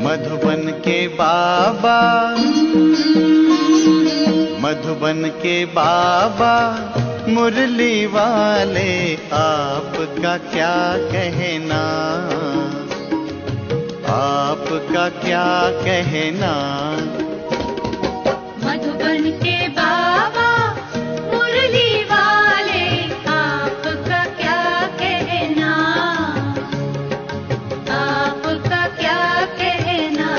मधुबन के बाबा, मधुबन के बाबा मुरली वाले, आपका क्या कहना, आपका क्या कहना। मधुबन के बाबा मुरली वाले, आपका क्या कहना, आपका क्या कहना।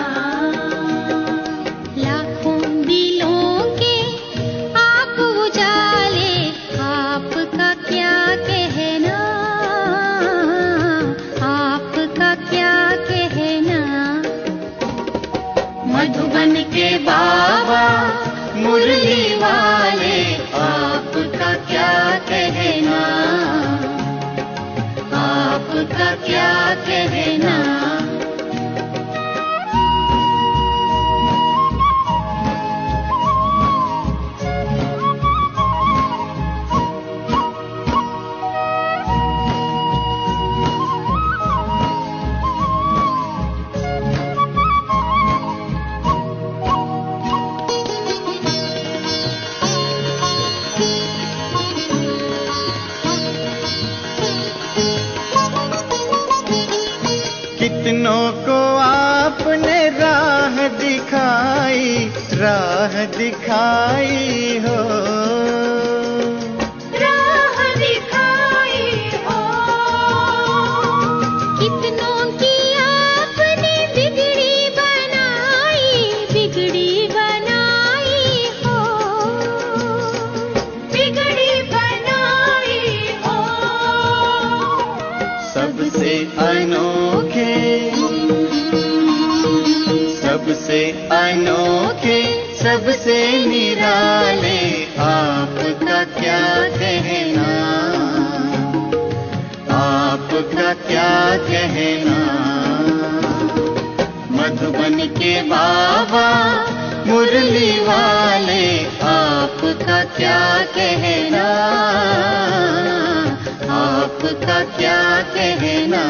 लाखों दिलों के आप उजाले, आपका क्या कहना, आपका क्या कहना। मधुबन के बाबा मुरली वाले, आपका क्या कहना, आपका क्या कहना। कितनों को आपने राह दिखाई, राह दिखाई हो, राह दिखाई हो। कितनों की आपने बिगड़ी बनाई, बिगड़ी बनाई हो, बिगड़ी बनाई हो। सबसे अनोखे, सबसे अनोखे, सबसे निराले, आपका क्या कहना, आपका क्या कहना। मधुबन के बाबा मुरली वाले, आपका क्या कहना, आपका क्या कहना।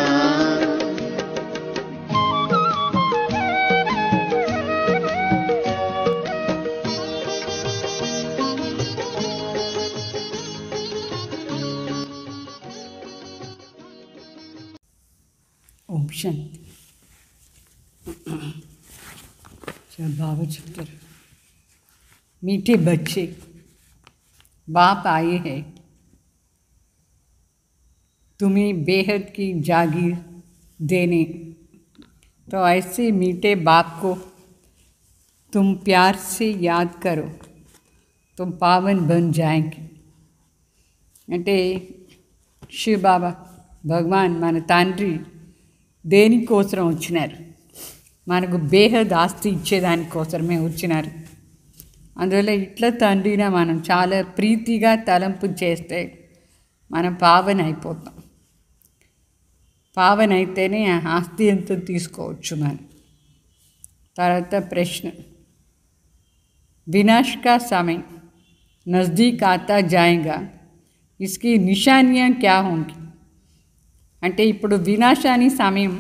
ओम शांति। जब बाबा चुतर मीठे बच्चे, बाप आए हैं तुम्हें बेहद की जागीर देने, तो ऐसे मीठे बाप को तुम प्यार से याद करो, तुम पावन बन जाएंगे। అంటే శివ బాబా భగవాన్ మన తండ్రి దేనికోసం వచ్చినారు, మనకు బేహద్ ఆస్తి ఇచ్చేదానికోసమే వచ్చినారు. అందువల్ల ఇట్లా తండ్రిని మనం చాలా ప్రీతిగా తలంపు చేస్తే మనం పావన అయిపోతాం. పావన అయితేనే ఆస్తి ఎంతో తీసుకోవచ్చు మనం. తర్వాత ప్రశ్న, వినాश का समय नज़दीक आता जाएगा, इसकी निशानियाँ क्या होंगी? అంటే ఇప్పుడు వినాశాని సమయం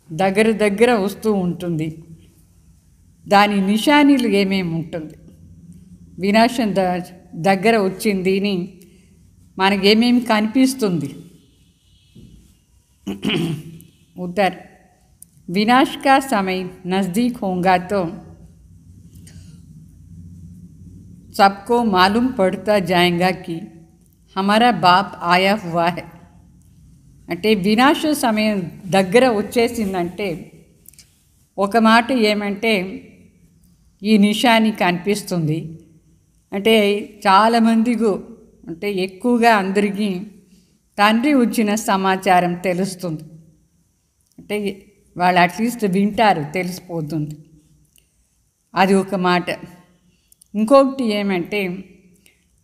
దగ్గర దగ్గర వస్తూ ఉంటుంది, దాని నిశానీలు ఏమేమి ఉంటుంది? వినాశం దగ్గర వచ్చింది అని మనకేమేమి కనిపిస్తుంది? उत्तर, विनाश का समय नज़दीक होगा तो सबको मालूम पड़ता जाएगा कि हमारा बाप आया हुआ है. అంటే వినాశ సమయం దగ్గర వచ్చేసిందంటే ఒక మాట ఏమంటే ఈ నిశాని కనిపిస్తుంది. అంటే చాలామందికి, అంటే ఎక్కువగా అందరికీ తండ్రి వచ్చిన సమాచారం తెలుస్తుంది. అంటే వాళ్ళు అట్లీస్ట్ వింటారు, తెలిసిపోతుంది. అది ఒక మాట. ఇంకొకటి ఏమంటే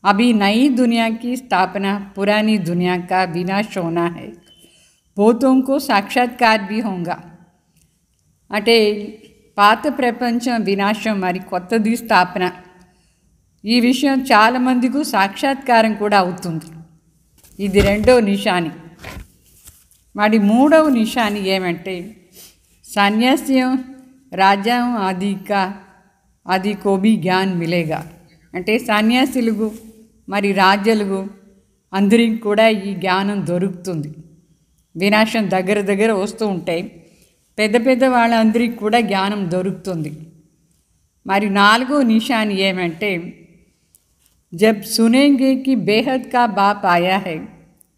अभी नई दुनिया की स्थापना पुरानी दुनिया का विनाश होना है, भूतों को साक्षात्कार भी होगा. అంటే పాత ప్రపంచం వినాశం మరి కొత్తది స్థాపన, ఈ విషయం చాలామందికి సాక్షాత్కారం కూడా అవుతుంది. ఇది రెండో నిశాని. మరి మూడవ నిశాని ఏమంటే సన్యాస్యం రాజ్యం ఆది కో భీ జ్ఞాన్ మిలేగా. అంటే సన్యాసులకు మరి రాజ్యాలకు అందరికి కూడా ఈ జ్ఞానం దొరుకుతుంది. వినాశం దగ్గర దగ్గర వస్తూ ఉంటాయి, పెద్ద పెద్ద వాళ్ళందరికీ కూడా జ్ఞానం దొరుకుతుంది. మరి నాలుగో నిశాని ఏమంటే जब सुनेंगे कि बेहद का बाप आया है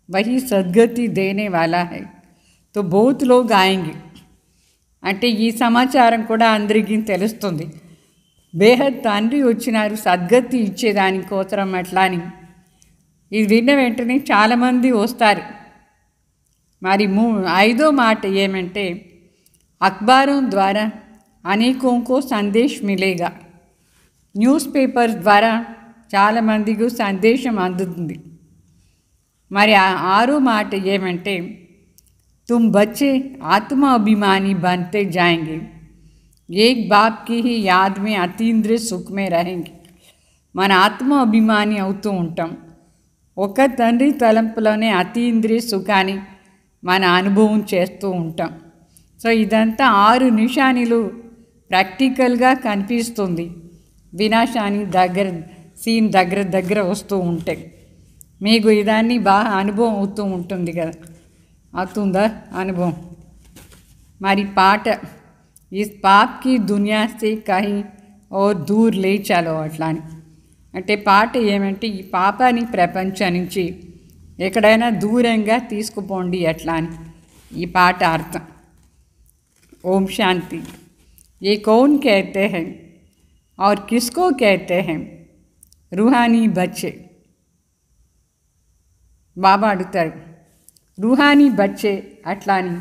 वही सद्गति देने वाला है तो बहुत लोग आएंगे. అంటే ఈ సమాచారం కూడా అందరికీ తెలుస్తుంది. బేహద్ తండ్రి వచ్చినారు సద్గతి ఇచ్చేదానికోసం అట్లా అని. ఇది విన్న వెంటనే చాలామంది వస్తారు. మరి ఐదో మాట ఏమంటే అఖబారం ద్వారా అనేకోంకో సందేశ్ మిలేగా. న్యూస్ పేపర్స్ ద్వారా చాలామందికి సందేశం అందుతుంది. మరి ఆరో మాట ఏమంటే तुम बच्चे आत्मा अभिमानी बनते जाएंगे, एक बाप की ही याद में अतीन्द्रिय सुख में रहेंगे. మన ఆత్మ అభిమాని అవుతూ ఉంటాం, ఒక తండ్రి తలంపులోనే అతీంద్రియ సుఖాన్ని మన అనుభవం చేస్తూ ఉంటాం. సో ఇదంతా 6 నిశానిలు ప్రాక్టికల్గా కనిపిస్తుంది. వినాశాన్ని సీన్ దగ్గర వస్తూ ఉంటాయి. మీకు ఇదాన్ని బాగా అనుభవం అవుతూ ఉంటుంది కదా, అవుతుందా అనుభవం? మరి పాట ఈ పాప్ కి దునియా సే కహీ ఓర్ దూర్ లే చలో అట్లా అని. అంటే పాట ఏమంటే ఈ పాపాన్ని ప్రపంచం నుంచి ఎక్కడైనా దూరంగా తీసుకుపోండి అట్లా అని ఈ పాట అర్థం. ఓం శాంతి. ये कौन कहते हैं और किसको कहते हैं? रूहानी बच्चे. బాబా అడుగుతారు రూహానీ బచ్చే అట్లా అని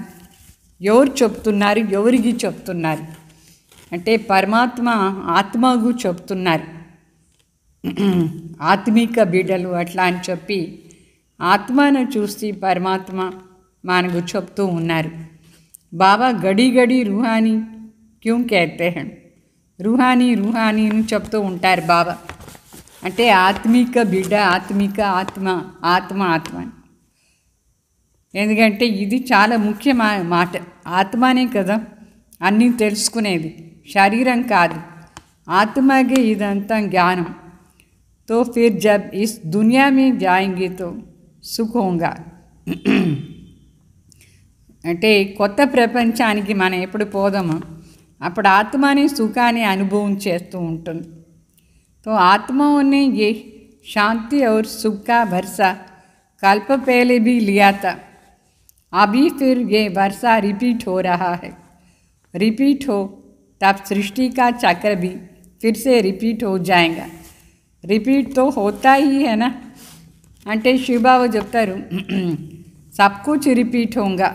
ఎవరు చెప్తున్నారు, ఎవరికి చెప్తున్నారు అంటే పరమాత్మ ఆత్మకు చెప్తున్నారు. ఆత్మిక బిడ్డలు అట్లా అని చెప్పి ఆత్మను చూసి పరమాత్మ మనకు చెప్తూ ఉన్నారు. బాబా గడి గడి రూహానీ క్యూ कहते हैं, రూహానీ అని చెప్తూ ఉంటారు బాబా. అంటే ఆత్మిక బిడ్డ, ఆత్మ. ఎందుకంటే ఇది చాలా ముఖ్యమైన మాట. ఆత్మనే కదా అన్నీ తెలుసుకునేది, శరీరం కాదు. ఆత్మకే ఇదంతా జ్ఞానం. तो फिर जब इस दुनिया में जाएंगे तो सुख होगा. అంటే కొత్త ప్రపంచానికి మనం ఎప్పుడు పోదామో అప్పుడు ఆత్మనే సుఖాన్ని అనుభవం చేస్తూ ఉంటుంది. तो आत्माओं ने ये शांति और सुख का भरसा कल्प पहले भी लिया था, अभी फिर ये वर्षा रिपीट हो रहा है. रिपीट हो तब सृष्टि का चक्र भी फिर से रिपीट हो जाएगा. रिपीट तो होता ही है ना. అంటే శివబాబు చెప్తారు సబ్ కుచ్ రిపీట్ होगा.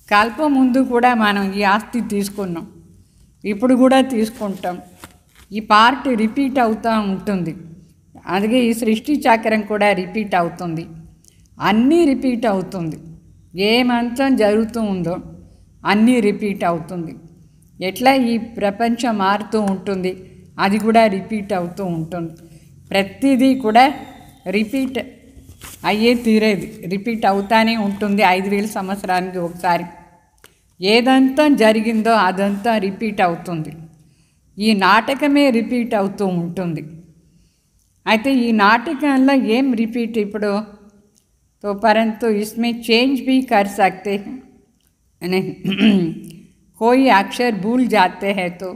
కల్పం ముందు కూడా మనం ఈ ఆస్తి తీసుకున్నాం, ఇప్పుడు కూడా తీసుకుంటాం. ఈ పార్ట్ రిపీట్ అవుతూ ఉంటుంది. అందుకే ఈ సృష్టి చక్రం కూడా రిపీట్ అవుతుంది, అన్నీ రిపీట్ అవుతుంది. ఏ మంత్రం జరుగుతూ ఉందో అన్నీ రిపీట్ అవుతుంది. ఎట్లా ఈ ప్రపంచం మారుతూ ఉంటుంది, అది కూడా రిపీట్ అవుతూ ఉంటుంది. ప్రతిదీ కూడా రిపీట్ అయ్యే తీరేది, రిపీట్ అవుతానే ఉంటుంది. 5000 సంవత్సరానికి ఒకసారి ఏదంతా జరిగిందో అదంతా రిపీట్ అవుతుంది. ఈ నాటకమే రిపీట్ అవుతూ ఉంటుంది. అయితే ఈ నాటకంలో ఏం రిపీట్ ఇప్పుడు तो परंतु इसमें चेंज भी कर सकते हैं. कोई अक्षर भूल जाते हैं तो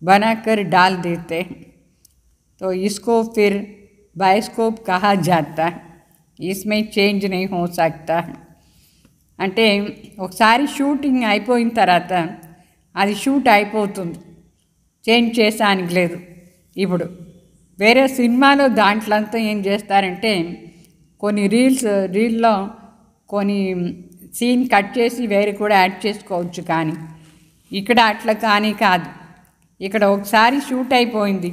बनाकर डाल देते हैं, तो इसको फिर बायोस्कोप कहा जाता है. इसमें चेंज नहीं हो सकता है. అంటే ఒకసారి షూటింగ్ అయిపోయిన తర్వాత అది షూట్ అయిపోతుంది, చేంజ్ చేసానికి లేదు. ఇప్పుడు వేరే సినిమాలో దాంట్లో అంతా ఏం చేస్తారంటే కొన్ని రీల్లో కొన్ని సీన్ కట్ చేసి వేరే కూడా యాడ్ చేసుకోవచ్చు. కానీ ఇక్కడ అట్లా కానీ కాదు. ఇక్కడ ఒకసారి షూట్ అయిపోయింది.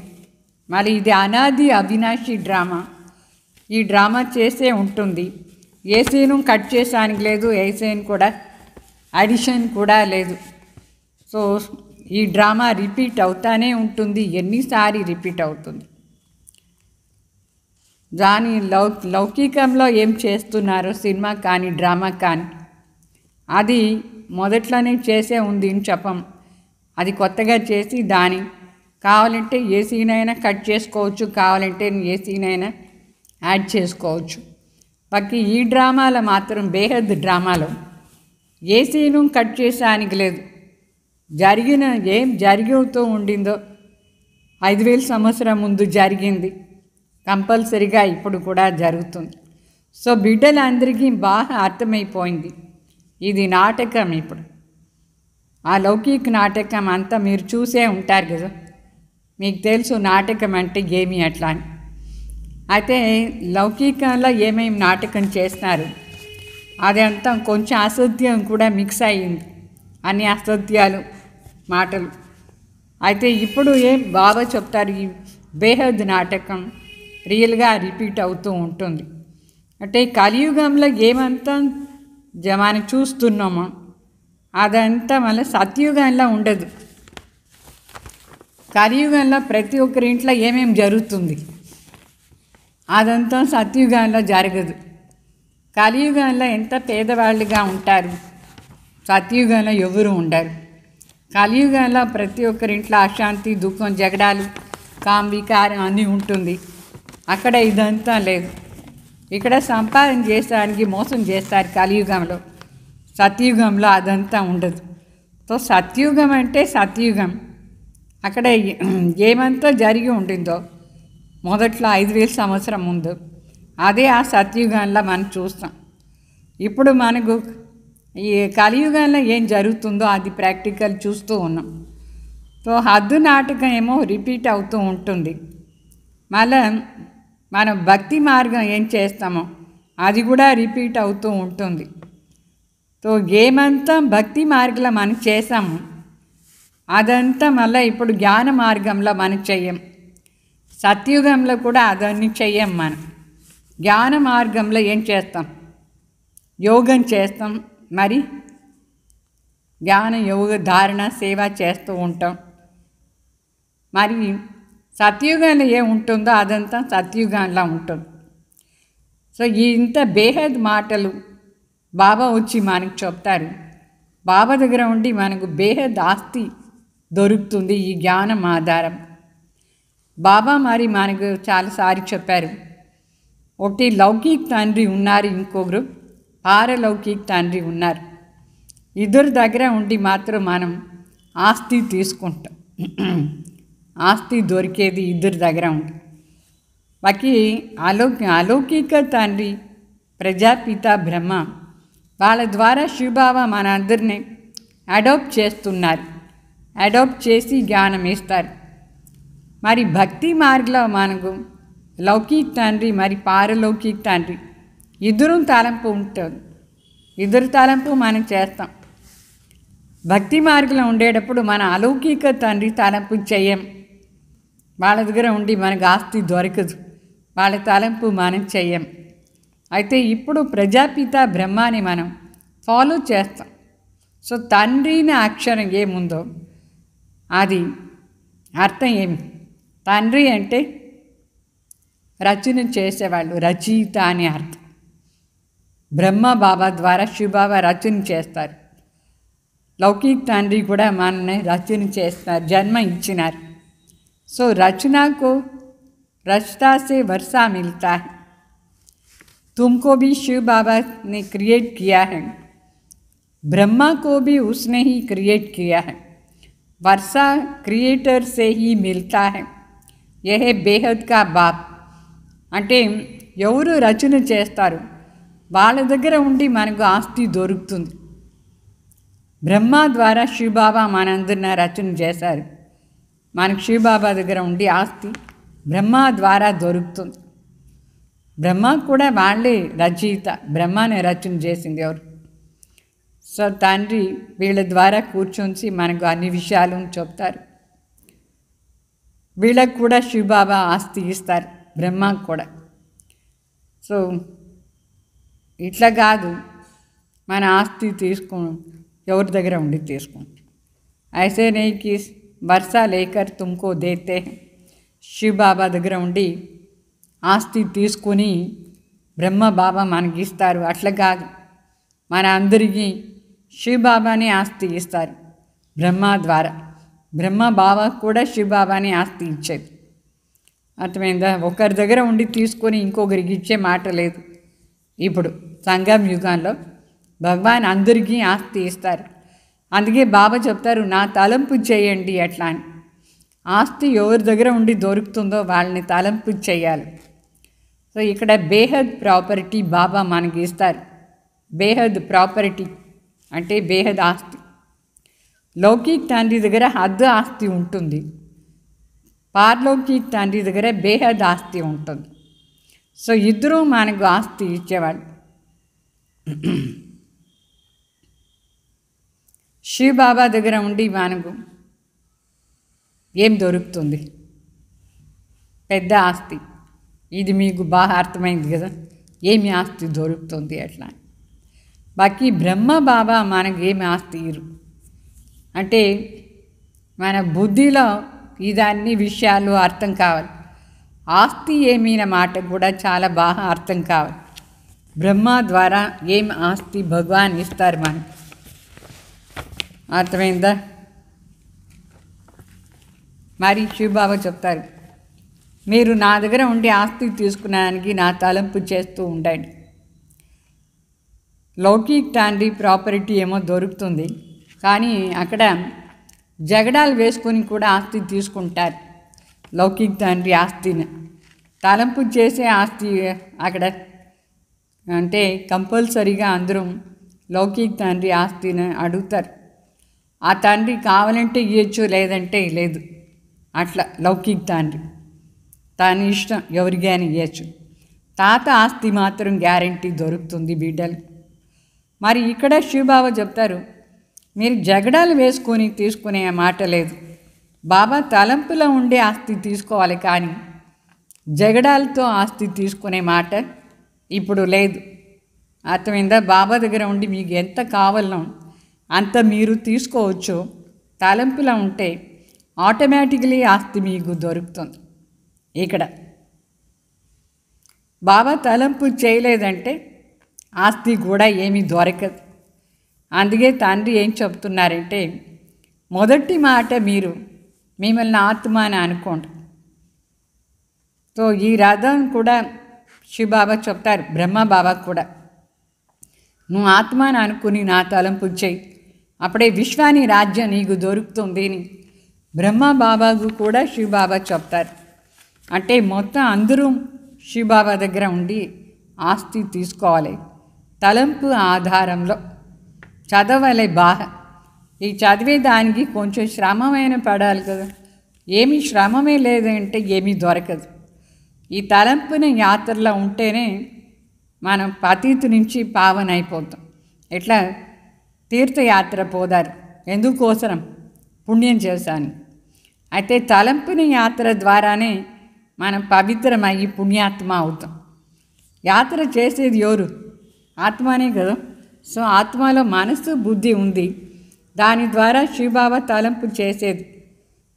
మరి ఇది అనాది అవినాశి డ్రామా. ఈ డ్రామా చేసే ఉంటుంది. ఏ సీను కట్ చేసానికి లేదు, ఏ సీన్ కూడా అడిషన్ కూడా లేదు. సో ఈ డ్రామా రిపీట్ అవుతానే ఉంటుంది. ఎన్నిసారి రిపీట్ అవుతుంది. దాని లౌకికంలో ఏం చేస్తున్నారో సినిమా కానీ డ్రామా కానీ అది మొదట్లోనే చేసే ఉంది అని చెప్పం. అది కొత్తగా చేసి దాని కావాలంటే ఏ సీన్ అయినా కట్ చేసుకోవచ్చు, కావాలంటే ఏ సీన్ అయినా యాడ్ చేసుకోవచ్చు. బాకీ ఈ డ్రామాలో మాత్రం బేహద్ డ్రామాలో ఏ సీను కట్ చేసానికి లేదు. జరిగిన ఏం జరుగుతూ ఉండిందో 5000 సంవత్సరం ముందు జరిగింది, కంపల్సరిగా ఇప్పుడు కూడా జరుగుతుంది. సో బిడ్డలందరికీ బాగా అర్థమైపోయింది ఇది నాటకం. ఇప్పుడు ఆ లౌకిక నాటకం అంతా మీరు చూసే ఉంటారు కదా, మీకు తెలుసు నాటకం అంటే ఏమి అట్లా అని. అయితే లౌకికంలో ఏమేమి నాటకం చేస్తున్నారు అదంతా కొంచెం అసత్యం కూడా మిక్స్ అయ్యింది, అన్ని అసత్యాలు మాటలు. అయితే ఇప్పుడు ఏం బాబా చెప్తారు, ఈ బేహద్ నాటకం రియల్గా రిపీట్ అవుతూ ఉంటుంది. అంటే కలియుగంలో ఏమంతా మనం చూస్తున్నామో అదంతా మళ్ళీ సత్యుగంలో ఉండదు. కలియుగంలో ప్రతి ఒక్కరి ఇంట్లో ఏమేమి జరుగుతుంది అదంతా సత్యుగంలో జరగదు. కలియుగంలో ఎంత పేదవాళ్ళుగా ఉంటారు, సత్యుగంలో ఎవరు ఉండరు. కలియుగంలో ప్రతి ఒక్కరింట్లో అశాంతి, దుఃఖం, జగడాలు, కాంవికారం అన్నీ ఉంటుంది. అక్కడ ఇదంతా లేదు. ఇక్కడ సంపాదన చేసడానికి మోసం చేస్తారు కలియుగంలో. సత్యుగంలో అదంతా ఉండదు. సో సత్యుగం అంటే సత్యుగం. అక్కడ ఏమంతా జరిగి ఉండిందో మొదట్లో 5000 సంవత్సరం ముందు అదే ఆ సత్యుగంలో మనం చూస్తాం. ఇప్పుడు మనకు ఈ కలియుగంలో ఏం జరుగుతుందో అది ప్రాక్టికల్ చూస్తూ ఉన్నాం. సో హద్దు నాటకం ఏమో రిపీట్ అవుతూ ఉంటుంది. మళ్ళీ మనం భక్తి మార్గం ఏం చేస్తామో అది కూడా రిపీట్ అవుతూ ఉంటుంది. సో ఏమంతా భక్తి మార్గంలో మనం చేసాము అదంతా మళ్ళీ ఇప్పుడు జ్ఞాన మార్గంలో మనం చెయ్యం. సత్యుగంలో కూడా అదన్నీ చెయ్యం. మనం జ్ఞాన మార్గంలో ఏం చేస్తాం, యోగం చేస్తాం, మరి జ్ఞాన యోగ ధారణ సేవ చేస్తూ ఉంటాం. మరి సత్యుగంలో ఏముంటుందో అదంతా సత్యుగంలో ఉంటుంది. సో ఇంత బేహద్ మాటలు బాబా వచ్చి మనకు చెప్తారు. బాబా దగ్గర ఉండి మనకు బేహద్ ఆస్తి దొరుకుతుంది ఈ జ్ఞానం ఆధారం. బాబా మరి మనకు చాలాసారి చెప్పారు, ఒకటి లౌకిక తండ్రి ఉన్నారు, ఇంకొకరు పారలౌకిక తండ్రి ఉన్నారు. ఇద్దరు దగ్గర ఉండి మాత్రం మనం ఆస్తి తీసుకుంటాం. ఆస్తి దొరికేది ఇద్దరి దగ్గర ఉంది. బాకీ అలౌకిక తండ్రి ప్రజాపిత బ్రహ్మ వాళ్ళ ద్వారా శివబాబా మన అందరినీ అడాప్ట్ చేస్తున్నారు. అడాప్ట్ చేసి జ్ఞానం ఇస్తారు. మరి భక్తి మార్గంలో మనకు లౌకిక తండ్రి మరి పారలౌకిక తండ్రి ఇద్దరు తలంపు ఉంటుంది. ఇద్దరు తలంపు మనం చేస్తాం. భక్తి మార్గంలో ఉండేటప్పుడు మన అలౌకిక తండ్రి తలంపు చెయ్యం. వాళ్ళ దగ్గర ఉండి మనకు ఆస్తి దొరకదు. వాళ్ళ తలంపు మనం చెయ్యం. అయితే ఇప్పుడు ప్రజాపిత బ్రహ్మాని మనం ఫాలో చేస్తాం. సో తండ్రిని అక్షరం ఏముందో అది అర్థం ఏమి, తండ్రి అంటే రచన చేసేవాళ్ళు, రచయిత అని అర్థం. బ్రహ్మ బాబా ద్వారా శివబాబా రచన చేస్తారు. లౌకిక తండ్రి కూడా మనల్ని రచన చేస్తారు, జన్మ ఇచ్చినారు. సో रचना को रचता से वर्षा मिलता है. तुमको भी शिव बाबा ने क्रिएट किया है, ब्रह्मा को भी उसने ही क्रिएट किया है. वर्षा क्रिएटर से ही मिलता है. यह बेहद का बाप. అంటే ఎవరు రచన చేస్తారు వాళ్ళ దగ్గర ఉండి మనకు ఆస్తి దొరుకుతుంది. బ్రహ్మ ద్వారా శివబాబా మనందరినీ రచన చేశారు. మనకు శివబాబా దగ్గర ఉండి ఆస్తి బ్రహ్మ ద్వారా దొరుకుతుంది. బ్రహ్మ కూడా వాళ్ళే రచయిత. బ్రహ్మనే రచన చేసింది ఎవరు? సో తండ్రి వీళ్ళ ద్వారా కూర్చొని మనకు అన్ని విషయాలు చెప్తారు. వీళ్ళకు కూడా శివబాబా ఆస్తి ఇస్తారు, బ్రహ్మకు కూడా. సో ఇట్లా కాదు, మన ఆస్తి ఎవరి దగ్గర ఉండి తీసుకోండి. ऐसे नहीं कि वर्षा लेकर तुमको देते हैं. శివ్ బాబా దగ్గర ఉండి ఆస్తి తీసుకుని బ్రహ్మ బాబా మనకి ఇస్తారు, అట్లా కాదు. మన అందరికీ శివ్ బాబానే ఆస్తి ఇస్తారు బ్రహ్మ ద్వారా. బ్రహ్మ బాబాకు కూడా శివ్ బాబానే ఆస్తి ఇచ్చేది. అర్థమైందా? ఒకరి దగ్గర ఉండి తీసుకొని ఇంకొకరికి ఇచ్చే మాట లేదు. ఇప్పుడు సంగం యుగంలో భగవాన్ అందరికీ ఆస్తి ఇస్తారు. అందుకే బాబా చెప్తారు, నా తలంపు చేయండి అట్లా అని. ఆస్తి ఎవరి దగ్గర ఉండి దొరుకుతుందో వాళ్ళని తలంపు చేయాలి. సో ఇక్కడ బేహద్ ప్రాపర్టీ బాబా మనకి ఇస్తారు. బేహద్ ప్రాపర్టీ అంటే బేహద్ ఆస్తి. లౌకిక్ తండ్రి దగ్గర హద్దు ఆస్తి ఉంటుంది, పార్లౌకిక్ తండ్రి దగ్గర బేహద్ ఆస్తి ఉంటుంది. సో ఇద్దరూ మనకు ఆస్తి ఇచ్చేవాళ్ళు. శివ్ బాబా దగ్గర ఉండి మనకు ఏం దొరుకుతుంది? పెద్ద ఆస్తి. ఇది మీకు బాగా అర్థమైంది కదా, ఏమి ఆస్తి దొరుకుతుంది అట్లా. బాకీ బ్రహ్మ బాబా మనకు ఏమి ఆస్తి ఇరు అంటే మన బుద్ధిలో ఇదన్నీ విషయాలు అర్థం కావాలి. ఆస్తి ఏమీన మాట కూడా చాలా బాగా అర్థం కావాలి. బ్రహ్మ ద్వారా ఏం ఆస్తి భగవాన్ ఇస్తారు మనకు, అర్థమైందా? మరి శివబాబా చెప్తారు, మీరు నా దగ్గర ఉండి ఆస్తి తీసుకునేదానికి నా తలంపు చేస్తూ ఉండండి. లౌకిక్ తండ్రి ప్రాపర్టీ ఏమో దొరుకుతుంది, కానీ అక్కడ జగడాలు వేసుకొని కూడా ఆస్తి తీసుకుంటారు. లౌకిక్ తండ్రి ఆస్తిని తలంపు చేసే ఆస్తి అక్కడ అంటే కంపల్సరీగా అందరూ లౌకిక్ తండ్రి ఆస్తిని అడుగుతారు. ఆ తండ్రి కావాలంటే ఇవ్వచ్చు, లేదంటే లేదు. అట్లా లౌకిక్ తండ్రి తన ఇష్టం, ఎవరికైనా ఇవ్వచ్చు. తాత ఆస్తి మాత్రం గ్యారంటీ దొరుకుతుంది బిడ్డలు. మరి ఇక్కడ శివబాబా చెప్తారు, మీరు జగడాలు వేసుకొని తీసుకునే మాట లేదు. బాబా తలంపులో ఉండే ఆస్తి తీసుకోవాలి, కానీ జగడాలతో ఆస్తి తీసుకునే మాట ఇప్పుడు లేదు. అర్థమైందా? బాబా దగ్గర ఉండి మీకు ఎంత కావాలనో అంత మీరు తీసుకోవచ్చు. తలంపులో ఉంటే ఆటోమేటికలీ ఆస్తి మీకు దొరుకుతుంది. ఇక్కడ బాబా తలంపు చేయలేదంటే ఆస్తి కూడా ఏమీ దొరకదు. అందుకే తండ్రి ఏం చెప్తున్నారంటే, మొదటి మాట మీరు మిమ్మల్ని ఆత్మ అని అనుకోండి. సో ఈ రథం కూడా శివబాబా చెప్తారు, బ్రహ్మ బాబా కూడా, నువ్వు ఆత్మ అని అనుకుని నా తలంపు చేయి, అప్పుడే విశ్వాని రాజ్యం నీకు దొరుకుతుంది అని బ్రహ్మ బాబాకు కూడా శివబాబా చెప్తారు. అంటే మొత్తం అందరూ శివబాబా దగ్గర ఉండి ఆస్తి తీసుకోవాలి. తలంపు ఆధారంలో చదవాలి బాగా. ఈ చదివేదానికి కొంచెం శ్రమమైన పడాలి కదా. ఏమీ శ్రమమే లేదంటే ఏమీ దొరకదు. ఈ తలంపుని యాత్రలో ఉంటేనే మనం పతీతు నుంచి పావన అయిపోతాం. ఎట్లా తీర్థయాత్ర పోదారు, ఎందుకోసం? పుణ్యం చేశాను. అయితే తలంపుని యాత్ర ద్వారానే మనం పవిత్రమయ్యి పుణ్యాత్మ అవుతాం. యాత్ర చేసేది ఎవరు? ఆత్మనే కదా. సో ఆత్మలో మనసు బుద్ధి ఉంది, దాని ద్వారా శివబాబా తలంపు చేసేది.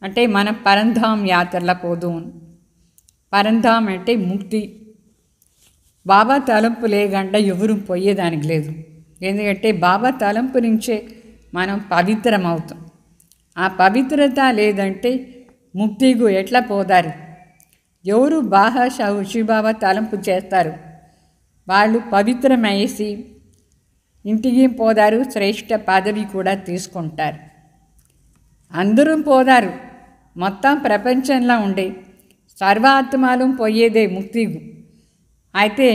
అంటే మనం పరంధాం యాత్రలో పోదు. పరంధాం అంటే ముక్తి. బాబా తలంపు లేకుండా ఎవరు పోయేదానికి లేదు. ఎందుకంటే బాబా తలంపు నుంచే మనం పవిత్రం అవుతాం. ఆ పవిత్రత లేదంటే ముక్తికు ఎట్లా పోదారు? ఎవరు బాగా శివబాబా తలంపు చేస్తారు వాళ్ళు పవిత్రమయ్యేసి ఇంటికి పోదారు, శ్రేష్ఠ పదవి కూడా తీసుకుంటారు. అందరూ పోదారు, మొత్తం ప్రపంచంలో ఉండే సర్వాత్మలు పోయేదే ముక్తికు. అయితే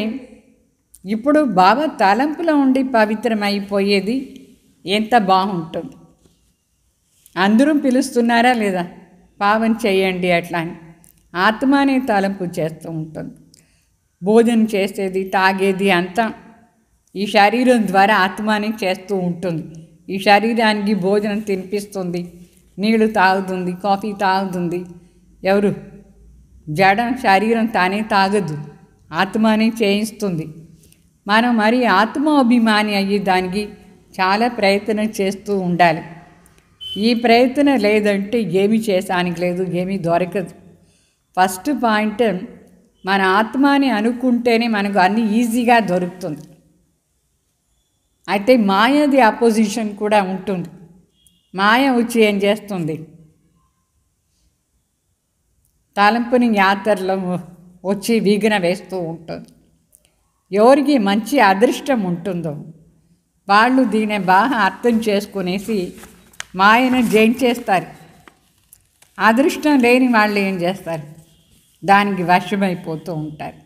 ఇప్పుడు బాబా తలంపులో ఉండి పవిత్రమైపోయేది ఎంత బాగుంటుంది. అందరూ పిలుస్తున్నారా లేదా? పావన చేయండి అట్లా అని. ఆత్మనే తలంపు చేస్తూ ఉంటుంది. భోజనం చేసేది, తాగేది అంతా ఈ శరీరం ద్వారా ఆత్మని చేస్తూ ఉంటుంది. ఈ శరీరానికి భోజనం తినిపిస్తుంది, నీళ్లు తాగుతుంది, కాఫీ తాగుతుంది. ఎవరు? జడం శరీరం తానే తాగదు, ఆత్మని చేయిస్తుంది. మనం మరి ఆత్మాభిమాని అయ్యి దానికి చాలా ప్రయత్నం చేస్తూ ఉండాలి. ఈ ప్రయత్నం లేదంటే ఏమి చేసానికి లేదు, ఏమీ దొరకదు. ఫస్ట్ పాయింట్, మన ఆత్మని అనుకుంటేనే మనకు అన్నీ ఈజీగా దొరుకుతుంది. అయితే మాయది అపోజిషన్ కూడా ఉంటుంది. మాయ వచ్చి ఏం చేస్తుంది? తలంపుని యాత్రలో వచ్చి వీగన వేస్తూ ఉంటుంది. ఎవరికి మంచి అదృష్టం ఉంటుందో వాళ్ళు దీన్ని బాగా అర్థం చేసుకునేసి మాయను జయించేస్తారు. అదృష్టం లేని వాళ్ళు ఏం చేస్తారు? దానికి వశమైపోతూ ఉంటారు.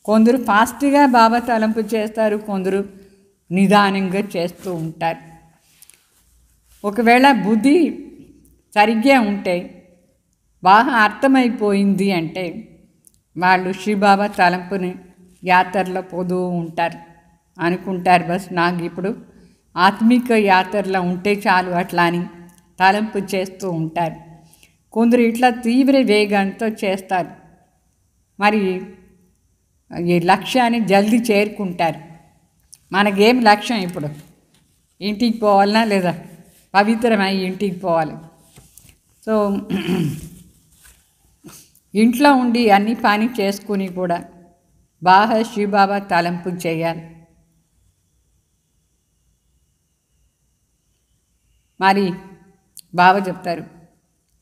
కొందరు ఫాస్ట్గా బాబా తలంపు చేస్తారు, కొందరు నిదానంగా చేస్తూ ఉంటారు. ఒకవేళ బుద్ధి సరిగ్గా ఉంటే, బాగా అర్థమైపోయింది అంటే వాళ్ళు శివబాబా తలంపుని యాత్రలో పోతూ ఉంటారు. అనుకుంటారు బస్ నాకు ఇప్పుడు ఆత్మిక యాత్రలో ఉంటే చాలు అట్లా అని తలంపు చేస్తూ ఉంటారు. కొందరు ఇట్లా తీవ్ర వేగంతో చేస్తారు. మరి ఈ లక్ష్యాన్ని జల్దీ చేరుకుంటారు. మనకేం లక్ష్యం? ఇప్పుడు ఇంటికి పోవాలనా లేదా? పవిత్రమై ఇంటికి పోవాలి. సో ఇంట్లో ఉండి అన్ని పని చేసుకుని కూడా బాగా శివబాబా తలంపు చేయాలి. మరి బాబా చెప్తారు,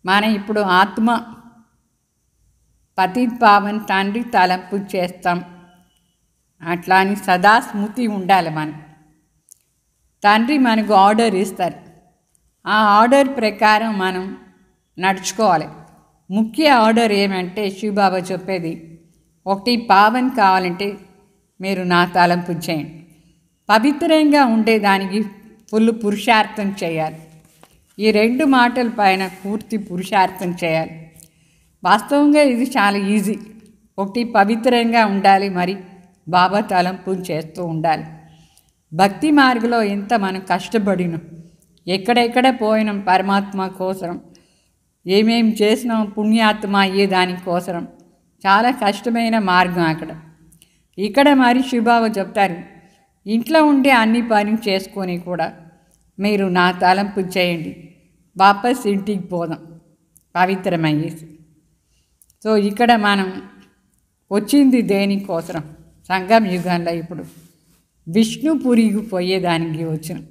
మనం ఇప్పుడు ఆత్మ పతిత్ పావన్ తండ్రి తలంపు చేస్తాం. అట్లా అని సదా స్మృతి ఉండాలి. మనం తండ్రి మనకు ఆర్డర్ ఇస్తారు, ఆ ఆర్డర్ ప్రకారం మనం నడుచుకోవాలి. ముఖ్య ఆర్డర్ ఏమంటే శివబాబా చెప్పేది ఒకటి, పావన్ కావాలంటే మీరు నా తలంపు చేయండి. పవిత్రంగా ఉండేదానికి ఫుల్ పురుషార్థం చేయాలి. ఈ రెండు మాటల పైన పూర్తి పురుషార్థం చేయాలి. వాస్తవంగా ఇది చాలా ఈజీ. ఒకటి పవిత్రంగా ఉండాలి, మరి బాబా తలంపు చేస్తూ ఉండాలి. భక్తి మార్గంలో ఎంత మనం కష్టపడినాం, ఎక్కడెక్కడ పోయినాం పరమాత్మ కోసం, ఏమేం చేసినాం పుణ్యాత్మ అయ్యే దానికోసం. చాలా కష్టమైన మార్గం అక్కడ. ఇక్కడ మరి శివబాబా చెప్తారు, ఇంట్లో ఉండి అన్ని పని చేసుకొని కూడా మీరు నా తలంపు చేయండి, వాపస్ ఇంటికి పోదాం పవిత్రమయ్యేసి. సో ఇక్కడ మనం వచ్చింది దేనికోసం? సంగం యుగంలో ఇప్పుడు విష్ణుపురికి పోయేదానికి వచ్చినాం.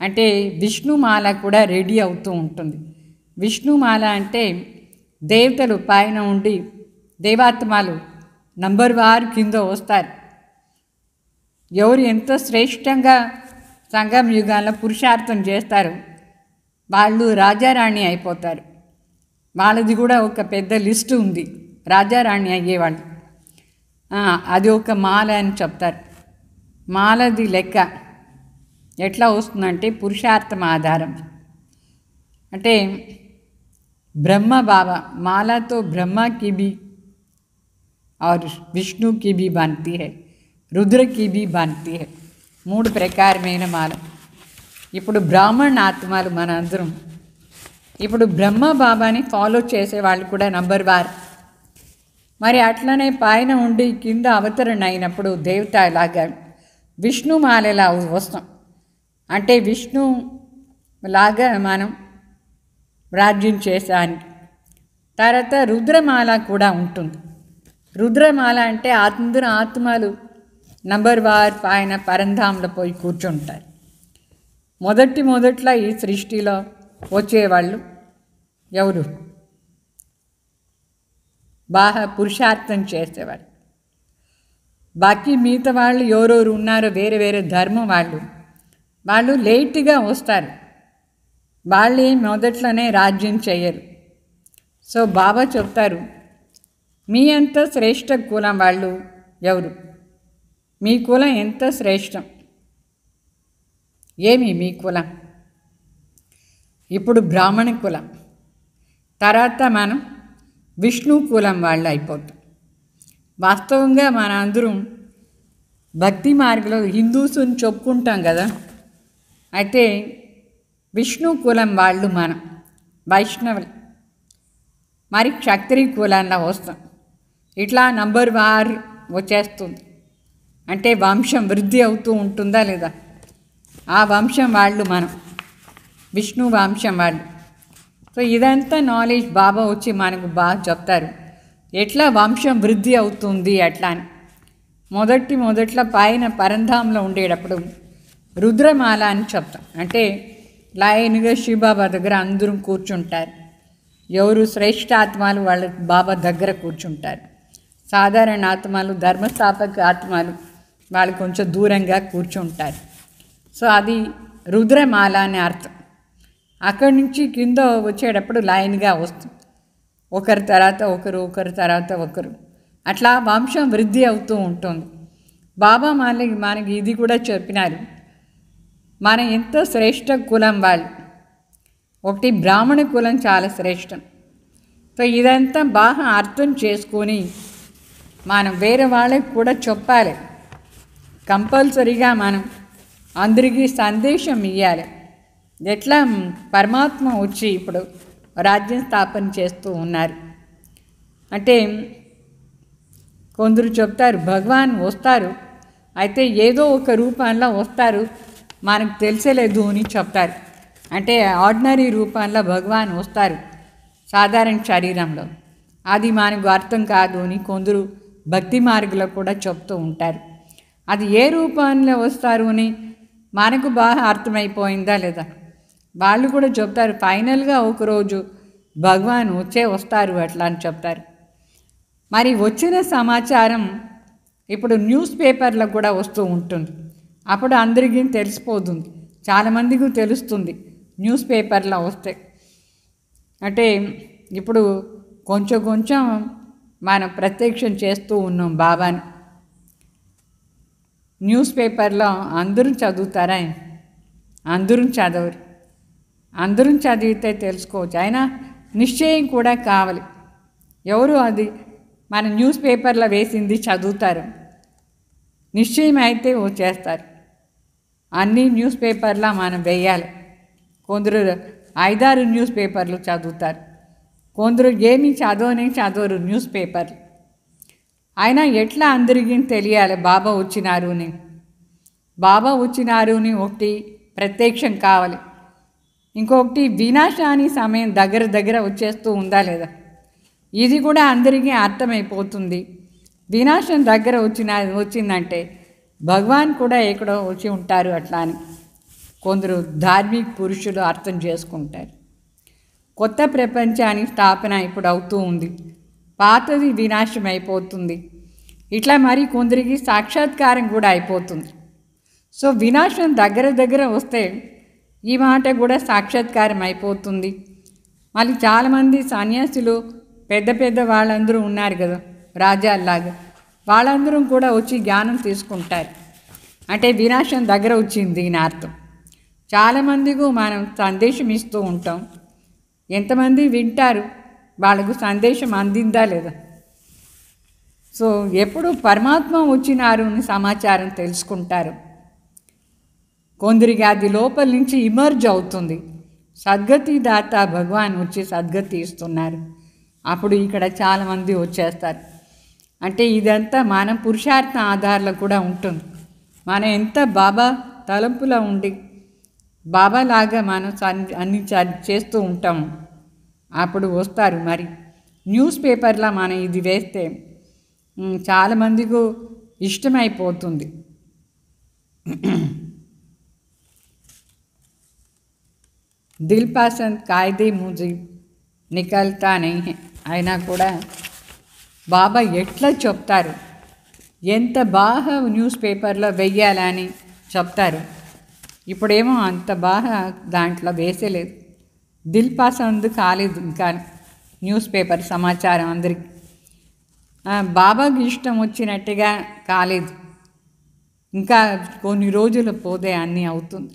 అంటే విష్ణుమాల కూడా రెడీ అవుతూ ఉంటుంది. విష్ణుమాల అంటే దేవతలు పైన ఉండి దేవాత్మలు నంబర్ వారు కింద వస్తారు. ఎవరు ఎంత శ్రేష్టంగా సంగం యుగాల్లో పురుషార్థం చేస్తారు వాళ్ళు రాజారాణి అయిపోతారు. వాళ్ళది కూడా ఒక పెద్ద లిస్టు ఉంది రాజారాణి అయ్యేవాళ్ళు. అది ఒక మాల అని చెప్తారు. మాలది లెక్క ఎట్లా వస్తుందంటే పురుషార్థం ఆధారం. అంటే ब्रह्म बाबा माला तो ब्रह्मा की भी और विष्णु की भी बनती है, रुद्र की भी बनती है. మూడు ప్రకారమైన మాల. ఇప్పుడు బ్రాహ్మణ ఆత్మలు మన అందరం ఇప్పుడు బ్రహ్మ బాబాని ఫాలో చేసేవాళ్ళు కూడా నంబర్ 1. మరి అట్లనే పైన ఉండి కింద అవతరణ అయినప్పుడు దేవత లాగా విష్ణుమాలలా వస్తాం. అంటే విష్ణు లాగా మనం రాజ్యం చేసానికి. తర్వాత రుద్రమాల కూడా ఉంటుంది. రుద్రమాల అంటే అందరూ ఆత్మలు నంబర్ 1 పైన పరంధాంలో పోయి కూర్చుంటారు. మొదట్లో ఈ సృష్టిలో వచ్చేవాళ్ళు ఎవరు? బాగా పురుషార్థం చేసేవాళ్ళు. బాకీ మిగతా వాళ్ళు ఎవరెవరు ఉన్నారో వేరే వేరే ధర్మం వాళ్ళు లేట్గా వస్తారు. వాళ్ళు మొదట్లోనే రాజ్యం చేయరు. సో బాబా చెప్తారు, మీ అంత శ్రేష్ఠ కులం వాళ్ళు ఎవరు? మీ కులం ఎంత శ్రేష్టం? ఏమి మీ కులం? ఇప్పుడు బ్రాహ్మణ కులం, తర్వాత మనం విష్ణు కులం వాళ్ళు అయిపోతాం. వాస్తవంగా మన అందరం భక్తి మార్గంలో హిందూస్ని చెప్పుకుంటాం కదా. అయితే విష్ణు కులం వాళ్ళు మనం వైష్ణవులు, మరి క్షత్రియ కులంలో వస్తాం. ఇట్లా నంబర్ వార్ వచ్చేస్తుంది. అంటే వంశం వృద్ధి అవుతూ ఉంటుందా లేదా? ఆ వంశం వాళ్ళు మనం, విష్ణు వంశం వాళ్ళు. సో ఇదంతా నాలెడ్జ్ బాబా వచ్చి మనకు బాగా చెప్తారు, ఎట్లా వంశం వృద్ధి అవుతుంది అట్లా అని. మొదట్లో పైన పరంధాంలో ఉండేటప్పుడు రుద్రమాల అని చెప్తాం. అంటే లైన్గా శివబాబా దగ్గర అందరూ కూర్చుంటారు. ఎవరు శ్రేష్ఠాత్మలు వాళ్ళ బాబా దగ్గర కూర్చుంటారు. సాధారణ ఆత్మలు, ధర్మస్థాపక ఆత్మలు వాళ్ళు కొంచెం దూరంగా కూర్చుంటారు. సో అది రుద్రమాల అని అర్థం. అక్కడి నుంచి కింద వచ్చేటప్పుడు లైన్గా వస్తుంది, ఒకరి తర్వాత ఒకరు, ఒకరి తర్వాత ఒకరు, అట్లా వంశం వృద్ధి అవుతూ ఉంటుంది. బాబా మనకి ఇది కూడా చెప్పినారు, మన ఎంతో శ్రేష్ఠ కులం వాళ్ళు. ఒకటి బ్రాహ్మణ కులం చాలా శ్రేష్టం. సో ఇదంతా బాగా అర్థం చేసుకొని మనం వేరే వాళ్ళకి కూడా చెప్పాలి. కంపల్సరీగా మనం అందరికీ సందేశం ఇవ్వాలి. ఎట్లా పరమాత్మ వచ్చి ఇప్పుడు రాజ్యం స్థాపన చేస్తూ ఉన్నారు అంటే, కొందరు చెప్తారు భగవాన్ వస్తారు, అయితే ఏదో ఒక రూపంలో వస్తారు, మనకు తెలిసలేదు అని చెప్తారు. అంటే ఆర్డినరీ రూపంలో భగవాన్ వస్తారు సాధారణ శరీరంలో, అది మనకు అర్థం కాదు అని కొందరు భక్తి మార్గంలో కూడా చెప్తూ ఉంటారు. అది ఏ రూపంలో వస్తారు అని మనకు బాగా అర్థమైపోయిందా లేదా? వాళ్ళు కూడా చెప్తారు ఫైనల్గా ఒకరోజు భగవాన్ వస్తారు అట్లా అని చెప్తారు. మరి వచ్చిన సమాచారం ఇప్పుడు న్యూస్ పేపర్లో కూడా వస్తూ ఉంటుంది. అప్పుడు అందరికీ తెలిసిపోతుంది, చాలామందికి తెలుస్తుంది న్యూస్ పేపర్లో వస్తే. అంటే ఇప్పుడు కొంచెం మనం ప్రత్యక్షం చేస్తూ ఉన్నాం బాబాని. న్యూస్ పేపర్లో అందరూ చదువుతారా? అందరూ చదవరు. అందరూ చదివితే తెలుసుకోవచ్చు, అయినా నిశ్చయం కూడా కావాలి. ఎవరు అది మన న్యూస్ పేపర్లో వేసింది చదువుతారు, నిశ్చయం అయితే వచ్చేస్తారు. అన్ని న్యూస్ పేపర్లో మనం వేయాలి. కొందరు 5-6 న్యూస్ పేపర్లు చదువుతారు, కొందరు ఏమీ చదవరు న్యూస్ పేపర్లు. అయినా ఎట్లా అందరికీ తెలియాలి బాబా వచ్చినారు అని? బాబా వచ్చినారు అని ఒకటి ప్రత్యక్షం కావాలి, ఇంకొకటి వినాశాని సమయం దగ్గర వచ్చేస్తూ ఉందా లేదా? ఇది కూడా అందరికీ అర్థమైపోతుంది. వినాశం దగ్గర వచ్చిందంటే భగవాన్ కూడా ఎక్కడో వచ్చి ఉంటారు అట్లా అని కొందరు ధార్మిక పురుషులు అర్థం చేసుకుంటారు. కొత్త ప్రపంచాన్ని స్థాపన ఇప్పుడు అవుతూ ఉంది, పాతది వినాశం అయిపోతుంది. ఇట్లా మరి కొందరికి సాక్షాత్కారం కూడా అయిపోతుంది. సో వినాశం దగ్గర వస్తే ఈ మాట కూడా సాక్షాత్కారం అయిపోతుంది. మళ్ళీ చాలామంది సన్యాసులు పెద్ద వాళ్ళందరూ ఉన్నారు కదా రాజాల్లాగా, వాళ్ళందరూ కూడా వచ్చి జ్ఞానం తీసుకుంటారు. అంటే వినాశం దగ్గర వచ్చింది అని అర్థం. చాలామందికి మనం సందేశం ఇస్తూ ఉంటాం, ఎంతమంది వింటారు, వాళ్ళకు సందేశం అందిందా లేదా? సో ఎప్పుడు పరమాత్మ వచ్చినారు అని సమాచారం తెలుసుకుంటారు. కొందరికి అది లోపల నుంచి ఇమర్జ్ అవుతుంది. సద్గతి దాత భగవాన్ వచ్చి సద్గతి ఇస్తున్నారు, అప్పుడు ఇక్కడ చాలామంది వచ్చేస్తారు. అంటే ఇదంతా మన పురుషార్థ ఆధారాలు కూడా ఉంటుంది. మనం ఎంత బాబా తలంపులో ఉండి బాబాలాగా మనం అన్ని చేస్తూ ఉంటాము, అప్పుడు వస్తారు. మరి న్యూస్ పేపర్లో మనం ఇది వేస్తే చాలామందికి ఇష్టమైపోతుంది. దిల్ పసంద్ కాయిదే ముజీ నికల్తా నహీ, అయినా కూడా బాబా ఎట్లా చెప్తారు, ఎంత బాగా న్యూస్ పేపర్లో వెయ్యాలని చెప్తారు. ఇప్పుడేమో అంత బాగా దాంట్లో వేసేలేదు, దిల్ పసంద్ కాలేదు ఇంకా న్యూస్ పేపర్ సమాచారం అందరికి. బాబాకి ఇష్టం వచ్చినట్టుగా కాలేదు, ఇంకా కొన్ని రోజులు పోతే అన్నీ అవుతుంది.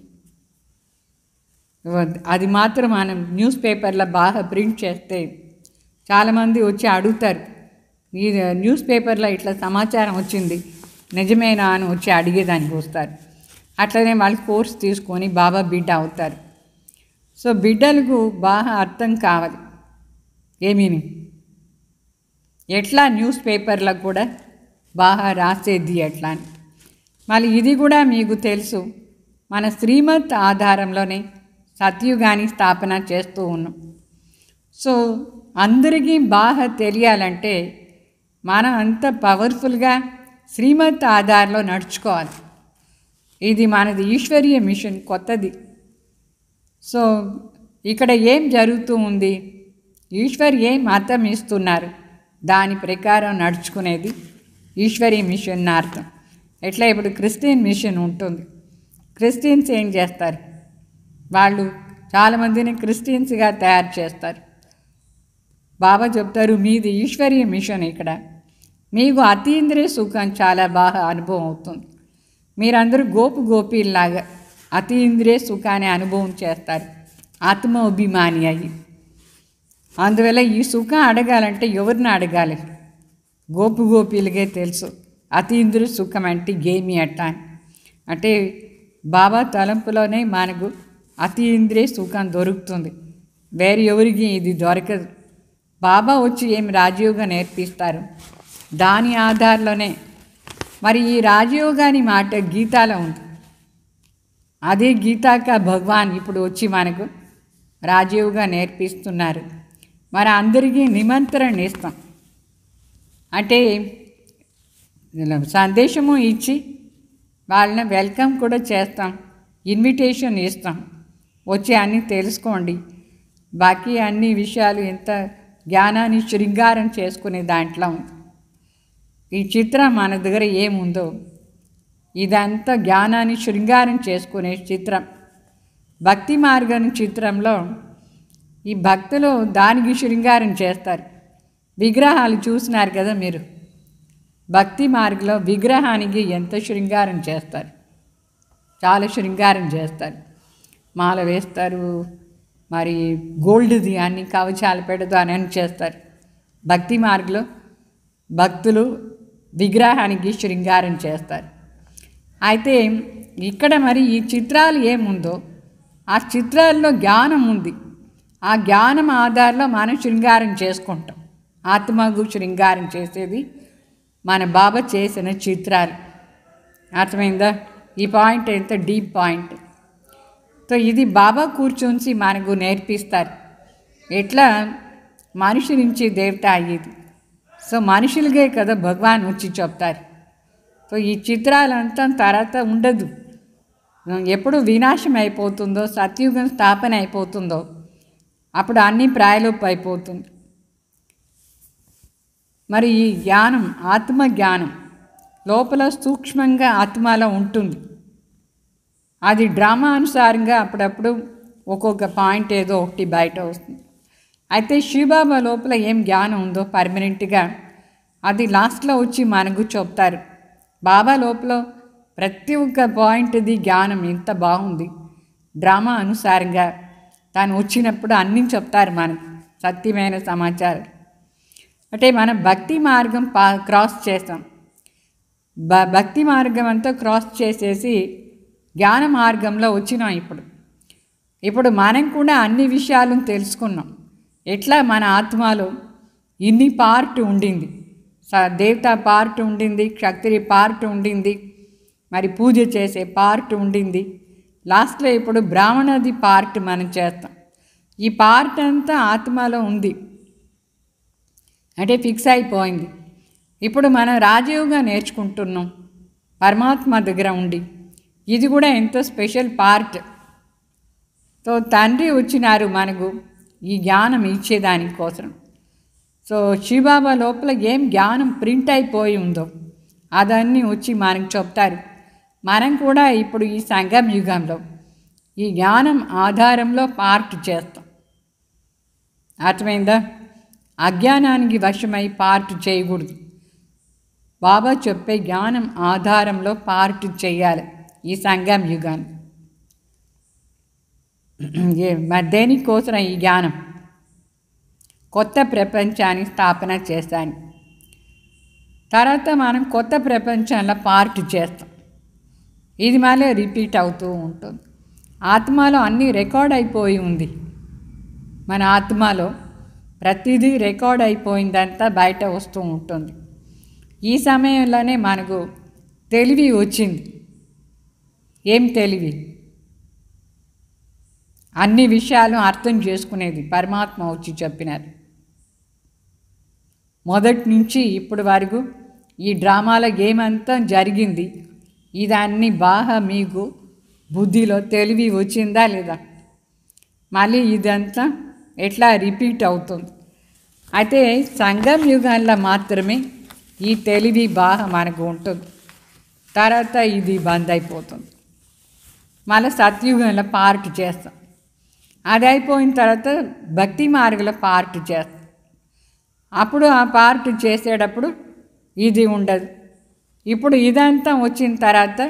అది మాత్రం మనం న్యూస్ పేపర్లో బాగా ప్రింట్ చేస్తే చాలామంది వచ్చి అడుగుతారు, ఈ న్యూస్ పేపర్లో ఇట్లా సమాచారం వచ్చింది, నిజమేనా అని వచ్చి అడిగేదానికి వస్తారు. అట్లనే వాళ్ళు కోర్స్ తీసుకొని బాబా బిడ్డ అవుతారు. సో బిడ్డలకు బాగా అర్థం కావాలి ఏమీని ఎట్లా న్యూస్ పేపర్లో కూడా బాగా రాసేది ఎట్లా అని. మళ్ళీ ఇది కూడా మీకు తెలుసు, మన శ్రీమత్ ఆధారంలోనే సత్యుగాని స్థాపన చేస్తూ ఉన్నాం. సో అందరికీ బాగా తెలియాలంటే మనం అంత పవర్ఫుల్గా శ్రీమత్ ఆధారంలో నడుచుకోవాలి. ఇది మనది ఈశ్వరీయ మిషన్, కొత్తది. సో ఇక్కడ ఏం జరుగుతూ ఉంది, ఈశ్వర్ ఏం మతం ఇస్తున్నారు దాని ప్రకారం నడుచుకునేది ఈశ్వరీయ మిషన్ అర్థం. ఎట్లా ఇప్పుడు క్రిస్టియన్ మిషన్ ఉంటుంది, క్రిస్టియన్స్ ఏం చేస్తారు, వాళ్ళు చాలామందిని క్రిస్టియన్స్గా తయారు చేస్తారు. బాబా చెప్తారు మీది ఈశ్వరీయ మిషన్, ఇక్కడ మీకు అతీంద్రియ సుఖం చాలా బాగా అనుభవం అవుతుంది. మీరందరూ గోపీల్లాగా అతీంద్రియ సుఖాన్ని అనుభవం చేస్తారు ఆత్మ అభిమాని అయ్యి. అందువల్ల ఈ సుఖం అడగాలంటే ఎవరిని అడగాలి, గోపీలకే తెలుసు అతీంద్రియ సుఖం అంటే ఏమి అట్టా అని. అంటే బాబా తలంపులోనే మనకు అతీంద్రియ సుఖం దొరుకుతుంది, వేరే ఎవరికి ఇది దొరకదు. బాబా వచ్చి ఏమి రాజయోగా నేర్పిస్తారు దాని ఆధారంలోనే. మరి ఈ రాజయోగాని మాట గీతాలో ఉంది, అదే గీతాక భగవాన్ ఇప్పుడు వచ్చి మనకు రాజయోగా నేర్పిస్తున్నారు. మరి అందరికీ నిమంత్రణ ఇస్తాం, అంటే సందేశము ఇచ్చి వాళ్ళని వెల్కమ్ కూడా చేస్తాం, ఇన్విటేషన్ ఇస్తాం, వచ్చి అన్నీ తెలుసుకోండి. బాకీ అన్ని విషయాలు ఎంత జ్ఞానాన్ని శృంగారం చేసుకునే దాంట్లో ఉంది. ఈ చిత్రం మన దగ్గర ఏముందో ఇదంతా జ్ఞానాన్ని శృంగారం చేసుకునే చిత్రం. భక్తి మార్గం చిత్రంలో ఈ భక్తులు దానికి శృంగారం చేస్తారు. విగ్రహాలు చూసినారు కదా మీరు, భక్తి మార్గంలో విగ్రహానికి ఎంత శృంగారం చేస్తారు, చాలా శృంగారం చేస్తారు. మాల వేస్తారు, మరి గోల్డ్ది అన్ని కవచాలు పెడదు అని చేస్తారు. భక్తి మార్గంలో భక్తులు విగ్రహానికి శృంగారం చేస్తారు. అయితే ఇక్కడ మరి ఈ చిత్రాలు ఏముందో ఆ చిత్రాల్లో జ్ఞానం ఉంది, ఆ జ్ఞానం ఆధారంలో మనం శృంగారం చేసుకుంటాం. ఆత్మకు శృంగారం చేసేది మన బాబా చేసిన చిత్రాలు. అర్థమైందా? ఈ పాయింట్ ఎంత డీప్ పాయింట్. సో ఇది బాబా కూర్చొని మనకు నేర్పిస్తారు ఎట్లా మనిషి నుంచి దేవత అయ్యేది. సో మనుషులకే కదా భగవాన్ వచ్చి చెప్తారు. సో ఈ చిత్రాలంతా తర్వాత ఉండదు, ఎప్పుడు వినాశం అయిపోతుందో, సత్యుగం స్థాపన అయిపోతుందో అప్పుడు అన్నీ ప్రాయలోపు అయిపోతుంది. మరి ఈ జ్ఞానం ఆత్మ జ్ఞానం లోపల సూక్ష్మంగా ఆత్మలో ఉంటుంది. అది డ్రామా అనుసారంగా అప్పుడప్పుడు ఒక్కొక్క పాయింట్ ఏదో ఒకటి బయట వస్తుంది. అయితే శివబాబా లోపల ఏం జ్ఞానం ఉందో పర్మనెంట్గా అది లాస్ట్లో వచ్చి మనకు చెప్తారు. బాబా లోపల ప్రతి ఒక్క పాయింట్ది జ్ఞానం ఎంత బాగుంది, డ్రామా అనుసారంగా తాను వచ్చినప్పుడు అన్నీ చెప్తారు మనకు సత్యమైన సమాచారం. అంటే మనం భక్తి మార్గం క్రాస్ చేస్తాం, భక్తి మార్గం అంతా క్రాస్ చేసేసి జ్ఞాన మార్గంలో వచ్చినాం. ఇప్పుడు మనం కూడా అన్ని విషయాలను తెలుసుకున్నాం. ఎట్లా మన ఆత్మలో ఇన్ని పార్ట్ ఉండింది, దేవతా పార్ట్ ఉండింది, క్షత్రియ పార్ట్ ఉండింది, మరి పూజ చేసే పార్ట్ ఉండింది, లాస్ట్లో ఇప్పుడు బ్రాహ్మణది పార్ట్ మనం చేస్తాం. ఈ పార్ట్ అంతా ఆత్మలో ఉంది, అంటే ఫిక్స్ అయిపోయింది. ఇప్పుడు మనం రాజయోగా నేర్చుకుంటున్నాం పరమాత్మ దగ్గర ఉండి. ఇది కూడా ఎంతో స్పెషల్ పార్ట్. సో తండ్రి వచ్చినారు మనకు ఈ జ్ఞానం ఇచ్చేదానికోసం. సో శివబాబా లోపల ఏం జ్ఞానం ప్రింట్ అయిపోయి ఉందో అదన్నీ వచ్చి మనకు చెప్తారు. మనం కూడా ఇప్పుడు ఈ సంగమ యుగంలో ఈ జ్ఞానం ఆధారంలో పార్ట్ చేస్తాం. అర్థమైందా? అజ్ఞానానికి వశమై పార్ట్ చేయకూడదు. బాబా చెప్పే జ్ఞానం ఆధారంలో పార్ట్ చేయాలి ఈ సంగమ యుగాన్ని. మరి దేనికోసం ఈ జ్ఞానం? కొత్త ప్రపంచాన్ని స్థాపన చేశాను. తర్వాత మనం కొత్త ప్రపంచంలో పార్ట్ చేస్తాం. ఇది మళ్ళీ రిపీట్ అవుతూ ఉంటుంది. ఆత్మలో అన్నీ రికార్డ్ అయిపోయి ఉంది. మన ఆత్మలో ప్రతిదీ రికార్డ్ అయిపోయిందంతా బయట వస్తూ ఉంటుంది. ఈ సమయంలోనే మనకు తెలివి వచ్చింది. ఏం తెలివి? అన్ని విషయాలు అర్థం చేసుకునేది పరమాత్మ వచ్చి చెప్పినారు. మొదటి నుంచి ఇప్పటి వరకు ఈ డ్రామాలో ఏమంతా జరిగింది, ఇదన్నీ బాగా మీకు బుద్ధిలో తెలివి వచ్చిందా లేదా? మళ్ళీ ఇదంతా ఎట్లా రిపీట్ అవుతుంది. అయితే సంగం యుగంలో మాత్రమే ఈ తెలివి బాగా మనకు ఉంటుంది. తర్వాత ఇది బంద్ అయిపోతుంది. మళ్ళీ సత్యుగంలో పార్ట్ చేస్తాం. అది అయిపోయిన తర్వాత భక్తి మార్గంలో పార్ట్ చేస్తాం. అప్పుడు ఆ పార్ట్ చేసేటప్పుడు ఇది ఉండదు. ఇప్పుడు ఇదంతా వచ్చిన తర్వాత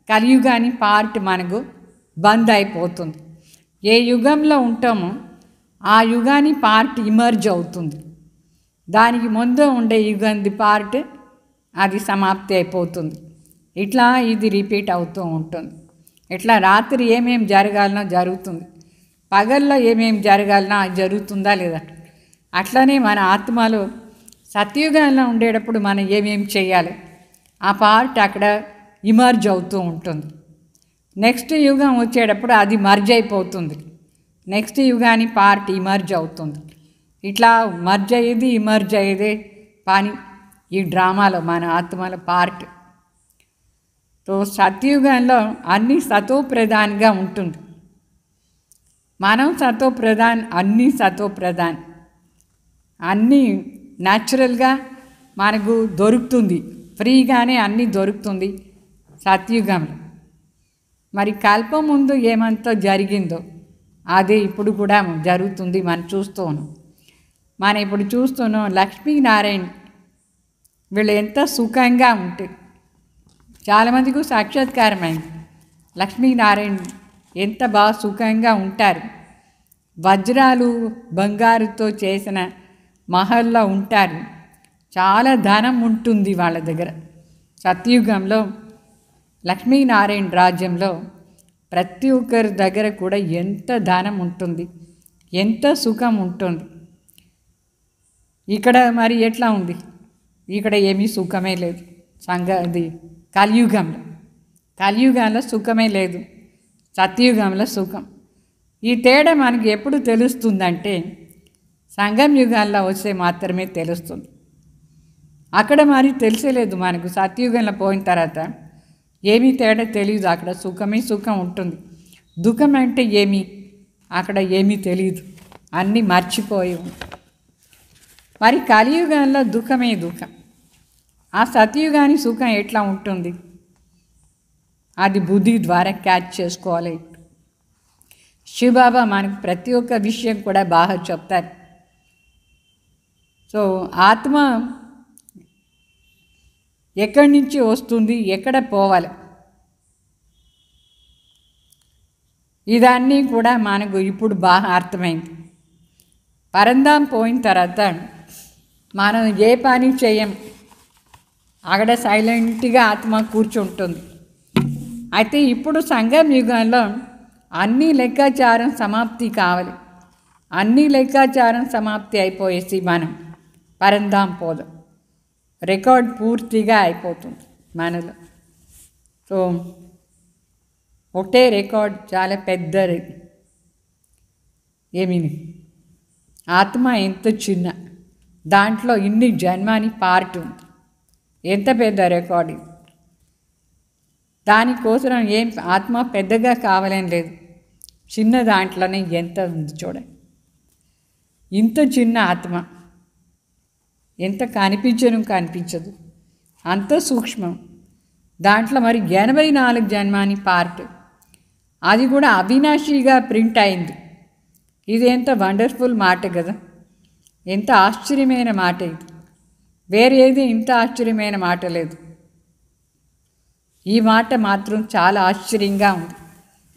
కలియుగాని పార్ట్ మనకు బంద్ అయిపోతుంది. ఏ యుగంలో ఉంటామో ఆ యుగాని పార్ట్ ఇమర్జ్ అవుతుంది. దానికి ముందు ఉండే యుగంది పార్ట్ అది సమాప్తి అయిపోతుంది. ఇట్లా ఇది రిపీట్ అవుతూ ఉంటుంది. ఇట్లా రాత్రి ఏమేం జరగాలనో జరుగుతుంది, పగల్లో ఏమేం జరగాలనో అది జరుగుతుందా లేదా? అట్లనే మన ఆత్మలో సత్యుగంలో ఉండేటప్పుడు మనం ఏమేం చేయాలి, ఆ పార్ట్ అక్కడ ఇమర్జ్ అవుతూ ఉంటుంది. నెక్స్ట్ యుగం వచ్చేటప్పుడు అది మర్జ్ అయిపోతుంది. నెక్స్ట్ యుగాని పార్ట్ ఇమర్జ్ అవుతుంది. ఇట్లా మర్జ్ అయ్యేది ఇమర్జ్ అయ్యేదే పని ఈ డ్రామాలో మన ఆత్మల పార్ట్. సో సత్యుగంలో అన్నీ సతోప్రధాన్గా ఉంటుంది. మనం సతోప్రధాన్, అన్నీ సతోప్రధాన్, అన్నీ న్యాచురల్గా మనకు దొరుకుతుంది, ఫ్రీగానే అన్నీ దొరుకుతుంది సత్యుగంలో. మరి కల్పం ముందు ఏమంతా జరిగిందో అదే ఇప్పుడు కూడా జరుగుతుంది. మనం చూస్తూ ఉన్నాం. మనం ఇప్పుడు చూస్తున్నాం లక్ష్మీనారాయణ వీళ్ళు ఎంత సుఖంగా ఉంటే చాలామందికి సాక్షాత్కారమైంది. లక్ష్మీనారాయణ ఎంత బాగా సుఖంగా ఉంటారు. వజ్రాలు బంగారుతో చేసిన మహల్లో ఉంటారు. చాలా ధనం ఉంటుంది వాళ్ళ దగ్గర. సత్యుగంలో లక్ష్మీనారాయణ రాజ్యంలో ప్రతి ఒక్కరి దగ్గర కూడా ఎంత ధనం ఉంటుంది, ఎంత సుఖం ఉంటుంది. ఇక్కడ మరి ఎట్లా ఉంది? ఇక్కడ ఏమీ సుఖమే లేదు. అది కలియుగంలో సుఖమే లేదు, సత్యుగంలో సుఖం. ఈ తేడా మనకి ఎప్పుడు తెలుస్తుందంటే సంగం యుగాల్లో వస్తే మాత్రమే తెలుస్తుంది. అక్కడ మరి తెలిసేలేదు మనకు. సత్యుగంలో పోయిన తర్వాత ఏమీ తేడా తెలియదు. అక్కడ సుఖమే సుఖం ఉంటుంది. దుఃఖం అంటే ఏమీ అక్కడ ఏమీ తెలియదు, అన్నీ మర్చిపోయి ఉంటాయి. మరి కలియుగంలో దుఃఖమే దుఃఖం. ఆ సత్యుగాని సుఖం ఎట్లా ఉంటుంది? అది బుద్ధి ద్వారా క్యాచ్ చేసుకోవాలి. శివబాబా మనకు ప్రతి ఒక్క విషయం కూడా బాగా చెప్తారు. సో ఆత్మ ఎక్కడి నుంచి వస్తుంది, ఎక్కడ పోవాలి, ఇదన్నీ కూడా మనకు ఇప్పుడు బాగా అర్థమైంది. పరంధాం పోయిన తర్వాత మనం ఏ పని చేయం, అక్కడ సైలెంట్గా ఆత్మ కూర్చుంటుంది. అయితే ఇప్పుడు సంగం యుగంలో అన్ని లెక్కాచారం సమాప్తి కావాలి. అన్ని లెక్కాచారం సమాప్తి అయిపోయేసి మనం పరంధాం పోదాం. రికార్డ్ పూర్తిగా అయిపోతుంది మనలో. సో ఒకటే రికార్డ్ చాలా పెద్దది. ఏమీ ఆత్మ ఎంత చిన్న, దాంట్లో ఇన్ని జన్మాని పార్ట్ ఉంది. ఎంత పెద్ద రికార్డ్ ఇది. దానికోసం ఏం ఆత్మ పెద్దగా కావాలని లేదు, చిన్న దాంట్లోనే ఎంత ఉంది చూడండి. ఇంత చిన్న ఆత్మ ఎంత కనిపించదు, అంత సూక్ష్మం. దాంట్లో మరి 84 జన్మాని పార్ట్, అది కూడా అవినాశిగా ప్రింట్ అయింది. ఇది ఎంత వండర్ఫుల్ మాట కదా, ఎంత ఆశ్చర్యమైన మాట ఇది. వేరే ఏది ఇంత ఆశ్చర్యమైన మాట లేదు. ఈ మాట మాత్రం చాలా ఆశ్చర్యంగా ఉంది.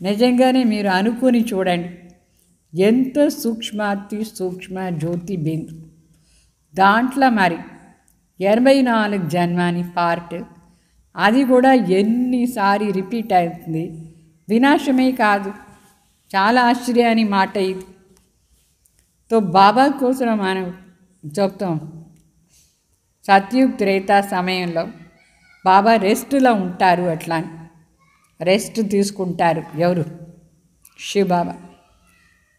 నిజంగానే మీరు అనుకుని చూడండి, ఎంత సూక్ష్మాతి సూక్ష్మ జ్యోతి బిందు. దాంట్లో మరి 84 జన్మని పార్ట్, అది కూడా ఎన్నిసారి రిపీట్ అవుతుంది. వినాశమే కాదు, చాలా ఆశ్చర్యాన్ని మాట ఇది. తో బాబా కోసం మనం చెప్తాం, సత్యుగ్ త్రేతా సమయంలో బాబా రెస్ట్లో ఉంటారు. అట్లా రెస్ట్ తీసుకుంటారు ఎవరు? శివబాబా.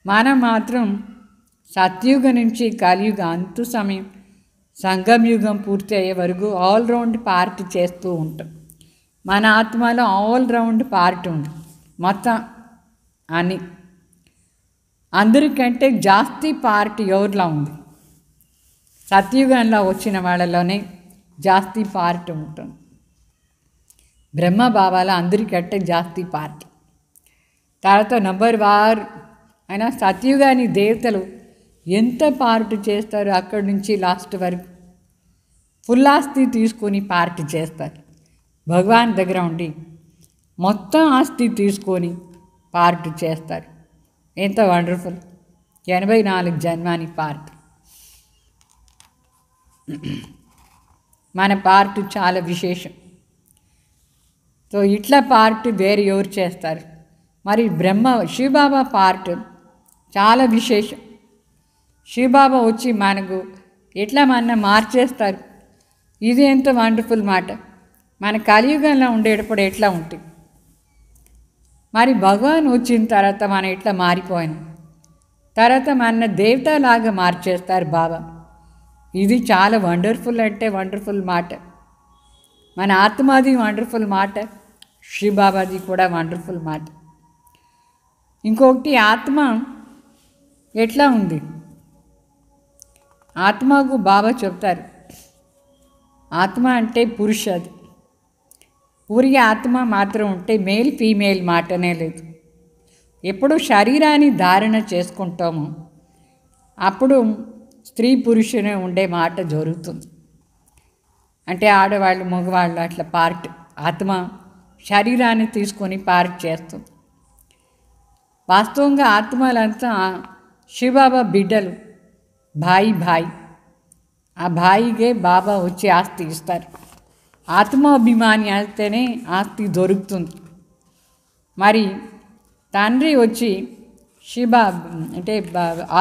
మనం మాత్రం సత్యుగ నుంచి కలియుగ అంతు సమయం, సంగమయుగం పూర్తి అయ్యే వరకు ఆల్రౌండ్ పార్ట్ చేస్తూ ఉంటాం. మన ఆత్మలో ఆల్రౌండ్ పార్ట్ ఉంది మొత్తం అని. అందరికంటే జాస్తి పార్ట్ ఎవరిలో ఉంది? సత్యుగంలో వచ్చిన వాళ్ళలోనే జాస్తి పార్ట్ ఉంటుంది. బ్రహ్మ బాబాలో అందరికంటే జాస్తి పార్ట్. తర్వాత నంబర్ వార్ అయినా సత్యుగాని దేవతలు ఎంత పార్ట్ చేస్తారు? అక్కడి నుంచి లాస్ట్ వరకు ఫుల్ ఆస్తి తీసుకొని పార్ట్ చేస్తారు. భగవాన్ దగ్గర ఉండి మొత్తం ఆస్తి తీసుకొని పార్ట్ చేస్తారు. ఎంత వండర్ఫుల్! 84 జన్మాని పార్ట్. మన పార్ట్ చాలా విశేషం. సో ఇట్లా పార్ట్ వేరే ఎవరు చేస్తారు? మరి బ్రహ్మ శివబాబా పార్ట్ చాలా విశేషం. శివబాబా వచ్చి మనకు ఎట్లా మన మార్చేస్తారు. ఇది ఎంత వండర్ఫుల్ మాట. మన కలియుగంలో ఉండేటప్పుడు ఎట్లా ఉంటుంది, మరి భగవాన్ వచ్చిన తర్వాత మనం ఎట్లా మారిపోయాం. తర్వాత మన దేవతలాగా మార్చేస్తారు బాబా. ఇది చాలా వండర్ఫుల్ అంటే వండర్ఫుల్ మాట. మన ఆత్మది వండర్ఫుల్ మాట, శివబాబాది కూడా వండర్ఫుల్ మాట. ఇంకొకటి ఆత్మ ఎట్లా ఉంది? ఆత్మకు బాబా చెప్తారు, ఆత్మ అంటే పురుషది. ఊరి ఆత్మ మాత్రం ఉంటే మేల్ ఫీమేల్ మాటనే లేదు. ఎప్పుడు శరీరాన్ని ధారణ చేసుకుంటామో అప్పుడు స్త్రీ పురుషునే ఉండే మాట జరుగుతుంది. అంటే ఆడవాళ్ళు మగవాళ్ళు అట్లా పార్ట్, ఆత్మ శరీరాన్ని తీసుకొని పార్ట్ చేస్తుంది. వాస్తవంగా ఆత్మలంతా శివబాబా బిడ్డలు, భాయి. ఆ భాయికే బాబా వచ్చి ఆస్తి ఇస్తారు. ఆత్మాభిమాని అయితేనే ఆస్తి దొరుకుతుంది. మరి తండ్రి వచ్చి శివా అంటే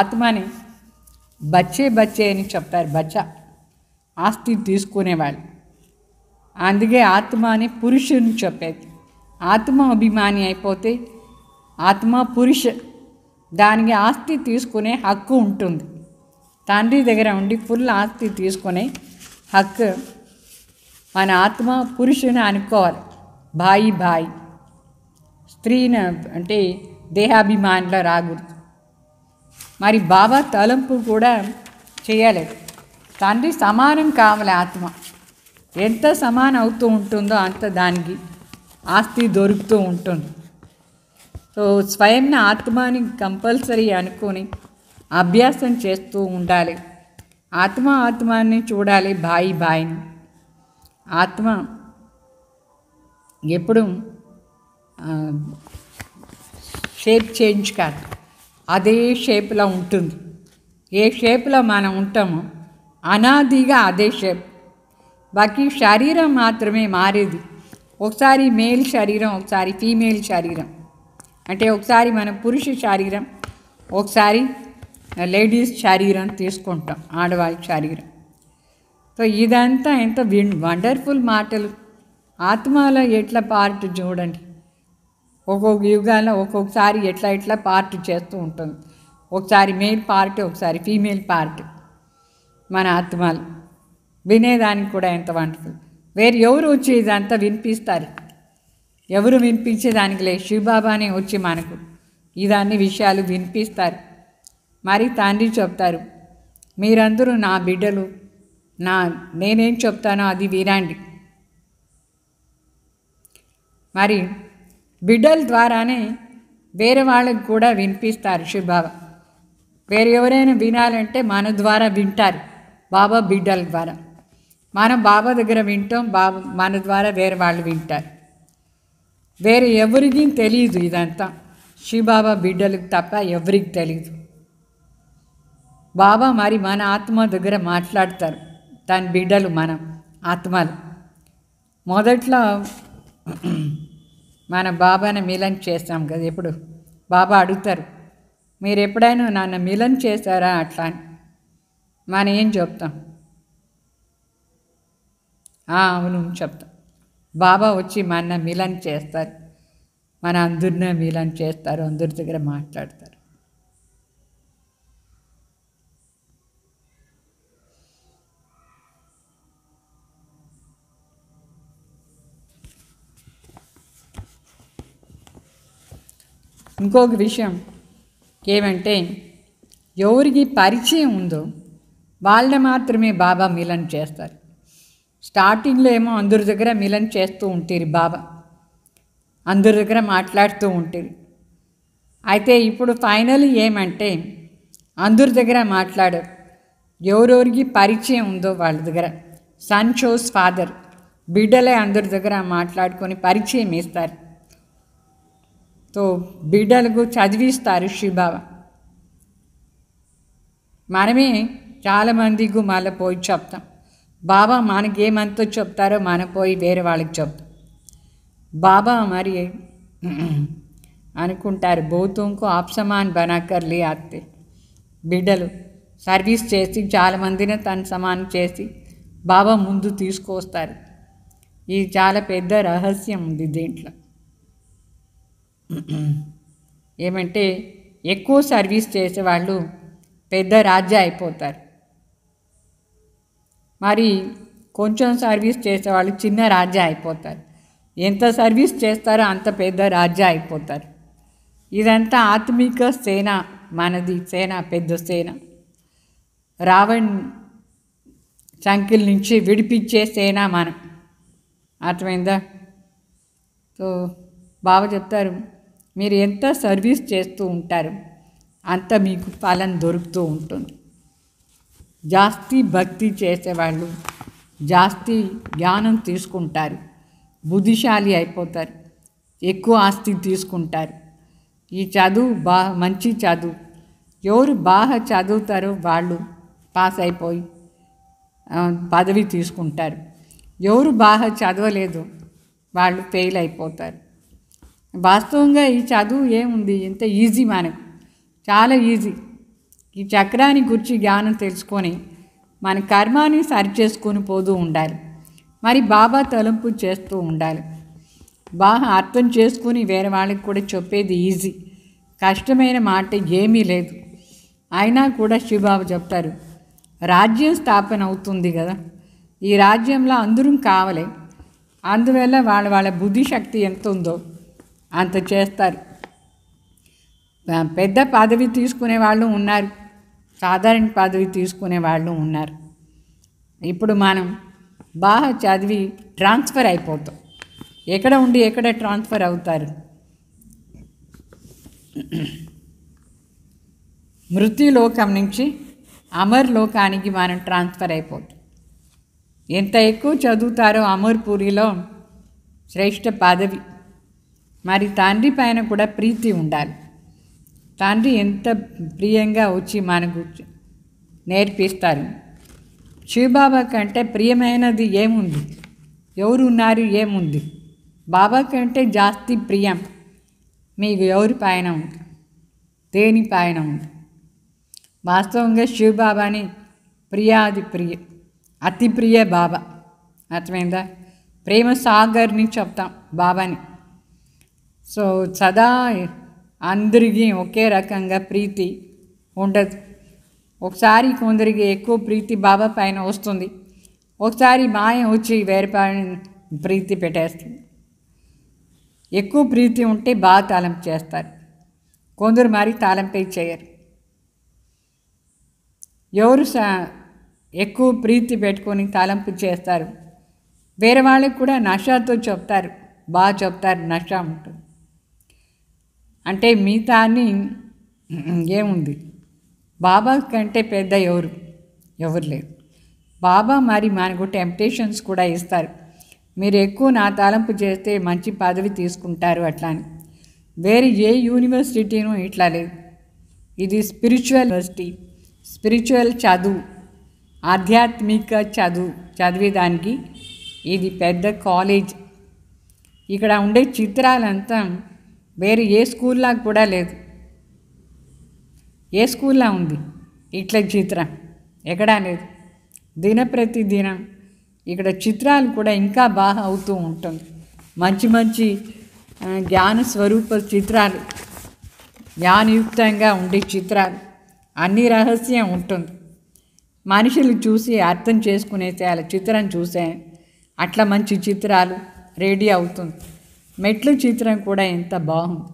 ఆత్మని బచ్చే అని చెప్తారు. బచ్చా ఆస్తి తీసుకునేవాళ్ళు. అందుకే ఆత్మ అని పురుషుని చెప్పేది. ఆత్మ అభిమాని అయిపోతే ఆత్మ పురుష, దానికి ఆస్తి తీసుకునే హక్కు ఉంటుంది. తండ్రి దగ్గర ఉండి ఫుల్ ఆస్తి తీసుకునే హక్కు మన ఆత్మ పురుషుని అనుకోవాలి. భాయి స్త్రీని అంటే దేహాభిమానిలో రాకూడదు. మరి బాబా తలంపు కూడా చేయలేదు. తండ్రి సమానం కావాలి. ఆత్మ ఎంత సమానం అవుతూ ఉంటుందో అంత దానికి ఆస్తి దొరుకుతూ ఉంటుంది. సో స్వయంన ఆత్మని కంపల్సరీ అనుకొని అభ్యాసం చేస్తూ ఉండాలి. ఆత్మని చూడాలి, భాయిని. ఆత్మ ఎప్పుడు షేప్ చేంజ్ కాదు, అదే షేప్లో ఉంటుంది. ఏ షేప్లో మనం ఉంటామో అనాదిగా అదే షేప్. బాకీ శరీరం మాత్రమే మారేది. ఒకసారి మేల్ శరీరం, ఒకసారి ఫీమేల్ శరీరం. అంటే ఒకసారి మనం పురుష శరీరం, ఒకసారి లేడీస్ శరీరం తీసుకుంటాం, ఆడవాళ్ళ శరీరం. సో ఇదంతా ఎంత వండర్ఫుల్ మాటలు. ఆత్మలో ఎట్లా పార్ట్ చూడండి. ఒక్కొక్క యుగాల్లో ఒక్కొక్కసారి ఎట్లా పార్ట్ చేస్తూ ఉంటుంది. ఒకసారి మేల్ పార్ట్, ఒకసారి ఫీమేల్ పార్ట్. మన ఆత్మలు వినేదానికి కూడా ఎంత వండర్ఫుల్. వేరు ఎవరు వచ్చి ఇదంతా వినిపిస్తారు? ఎవరు వినిపించేదానికి లేదు. శివబాబానే వచ్చి మనకు ఇదన్ని విషయాలు వినిపిస్తారు. మరి తండ్రి చెప్తారు, మీరందరూ నా బిడ్డలు, నేనేం చెప్తానో అది వినండి. మరి బిడ్డల ద్వారానే వేరే వాళ్ళకి కూడా వినిపిస్తారు శివబాబా. వేరే ఎవరైనా వినాలంటే మన ద్వారా వింటారు, బాబా బిడ్డల ద్వారా. మనం బాబా దగ్గర వింటాం, మన ద్వారా వేరే వాళ్ళు వింటారు. వేరే ఎవరికి తెలియదు ఇదంతా, శివబాబా బిడ్డలకు తప్ప ఎవరికి తెలియదు. బాబా మరి మన ఆత్మ దగ్గర మాట్లాడతారు దాని బిడ్డలు మనం ఆత్మలు. మొదట్లో మన బాబాని మిలన్ చేస్తాం కదా. ఎప్పుడు బాబా అడుగుతారు, మీరు ఎప్పుడైనా నన్ను మిలన్ చేశారా అట్లా అని. మనం ఏం చెప్తాం? అవును చెప్తాం. బాబా వచ్చి మన మిలన్ చేస్తారు, మన అందరినీ మిలన్ చేస్తారు, అందరి దగ్గర మాట్లాడతారు. ఇంకొక విషయం ఏమంటే, ఎవరికి పరిచయం ఉందో వాళ్ళని మాత్రమే బాబా మిలన్ చేస్తారు. స్టార్టింగ్లో ఏమో అందరి దగ్గర మిలన్ చేస్తూ ఉంటారు బాబా, అందరి దగ్గర మాట్లాడుతూ ఉంటారు. అయితే ఇప్పుడు ఫైనల్ ఏమంటే అందరి దగ్గర మాట్లాడారు. ఎవరెవరికి పరిచయం ఉందో వాళ్ళ దగ్గర సన్ షోస్ ఫాదర్, బిడ్డలే అందరి దగ్గర మాట్లాడుకొని పరిచయం ఇస్తారు. తో బిడ్డలకు చదివిస్తారు శివబాబా. మనమే చాలామందికి మళ్ళీ పోయి చెప్తాం. బాబా మనకేమంతో చెప్తారో మనం పోయి వేరే వాళ్ళకి చెప్తాం. బాబా మరి అనుకుంటారు, బహుతోంకు ఆప్సమాన్ బనాకర్ లే ఆతే. బిడ్డలు సర్వీస్ చేసి చాలామందిని తన సమానం చేసి బాబా ముందు తీసుకొస్తారు. ఇది చాలా పెద్ద రహస్యం ఉంది దీంట్లో. ఏమంటే ఎక్కువ సర్వీస్ చేసేవాళ్ళు పెద్ద రాజ్య అయిపోతారు, మరి కొంచెం సర్వీస్ చేసేవాళ్ళు చిన్న రాజ్య అయిపోతారు. ఎంత సర్వీస్ చేస్తారో అంత పెద్ద రాజ్య అయిపోతారు. ఇదంతా ఆత్మిక సేన, మనది సేన, పెద్ద సేన. రావణ్ సంఖ్యల నుంచి విడిపించే సేన మనం. అర్థమైందా? సో బాబా చెప్తారు, మీరు ఎంత సర్వీస్ చేస్తూ ఉంటారు అంత మీకు ఫలం దొరుకుతూ ఉంటుంది. జాస్తి భక్తి చేసేవాళ్ళు జాస్తి జ్ఞానం తీసుకుంటారు, బుద్ధిశాలి అయిపోతారు, ఎక్కువ ఆస్తి తీసుకుంటారు. ఈ చదువు మంచి చదువు. ఎవరు బాగా చదువుతారో వాళ్ళు పాస్ అయిపోయి పదవి తీసుకుంటారు. ఎవరు బాగా చదవలేదు వాళ్ళు ఫెయిల్ అయిపోతారు. వాస్తవంగా ఈ చదువు ఏముంది, ఎంత ఈజీ, మనకు చాలా ఈజీ. ఈ చక్రాన్ని గురించి జ్ఞానం తెలుసుకొని మన కర్మాన్ని సరిచేసుకొని పోతూ ఉండాలి. మరి బాబా తలంపు చేస్తూ ఉండాలి. బాగా అర్థం చేసుకుని వేరే వాళ్ళకి కూడా చెప్పేది ఈజీ, కష్టమైన మాట ఏమీ లేదు. అయినా కూడా శివబాబా చెప్తారు, రాజ్యం స్థాపన అవుతుంది కదా, ఈ రాజ్యంలో అందరం కావాలి. అందువల్ల వాళ్ళ బుద్ధిశక్తి ఎంత ఉందో అంత చేస్తారు. పెద్ద పదవి తీసుకునే వాళ్ళు ఉన్నారు, సాధారణ పదవి తీసుకునే వాళ్ళు ఉన్నారు. ఇప్పుడు మనం బాగా చదివి ట్రాన్స్ఫర్ అయిపోతాం. ఎక్కడ ఉండి ఎక్కడ ట్రాన్స్ఫర్ అవుతారు? మృత్యులోకం నుంచి అమర్లోకానికి మనం ట్రాన్స్ఫర్ అయిపోతాం. ఎంత ఎక్కువ చదువుతారో అమర్పూరిలో శ్రేష్ఠ పదవి. మరి తండ్రి పైన కూడా ప్రీతి ఉండాలి. తండ్రి ఎంత ప్రియంగా వచ్చి మనకు నేర్పిస్తారు. శివబాబా కంటే ప్రియమైనది ఏముంది? ఎవరు ఉన్నారు? ఏముంది? బాబా కంటే జాస్తి ప్రియం మీకు ఎవరి పైన ఉంది? దేని పైన ఉంది? వాస్తవంగా శివబాబాని ప్రియాది ప్రియ, అతి ప్రియ బాబా. అర్థమైందా? ప్రేమ సాగర్ని చెప్తాం బాబాని. సో సదా అందరికీ ఒకే రకంగా ప్రీతి ఉండదు. ఒకసారి కొందరికి ఎక్కువ ప్రీతి బాబా పైన వస్తుంది, ఒకసారి మాయ వచ్చి వేరే పైన ప్రీతి పెట్టేస్తుంది. ఎక్కువ ప్రీతి ఉంటే బాగా తాళంపు చేస్తారు, కొందరు మరి తాళంపై చేయరు. ఎవరు ఎక్కువ ప్రీతి పెట్టుకొని తాళంపు చేస్తారు, వేరే వాళ్ళకి కూడా నషాతో చెప్తారు, బాగా చెప్తారు, నష ఉంటుంది. అంటే మిగతాన్ని ఏముంది? బాబా కంటే పెద్ద ఎవరు లేరు. బాబా మరి మనకు టెంప్టేషన్స్ కూడా ఇస్తారు. మీరు ఎక్కువ నా తలంపు చేస్తే మంచి పదవి తీసుకుంటారు అట్లా అని. వేరే ఏ యూనివర్సిటీనూ ఇట్లా లేదు. ఇది స్పిరిచువల్ యూనివర్సిటీ, స్పిరిచువల్ చదువు. ఆధ్యాత్మిక చదివేదానికి ఇది పెద్ద కాలేజ్. ఇక్కడ ఉండే చిత్రాలంతా వేరే ఏ స్కూల్లా కూడా లేదు. ఏ స్కూల్లో ఉంది ఇట్లా చిత్రం? ఎక్కడా లేదు. దినప్రతిదినం ఇక్కడ చిత్రాలు కూడా ఇంకా బాగా అవుతూ ఉంటుంది. మంచి మంచి జ్ఞాన స్వరూప చిత్రాలు, జ్ఞానయుక్తంగా ఉండే చిత్రాలు, అన్ని రహస్యం ఉంటుంది. మనుషులు చూసి అర్థం చేసుకునేసే అలా చిత్రం చూసే అట్లా మంచి చిత్రాలు రెడీ అవుతుంది. మెట్లు చిత్రం కూడా ఎంత బాగుంది.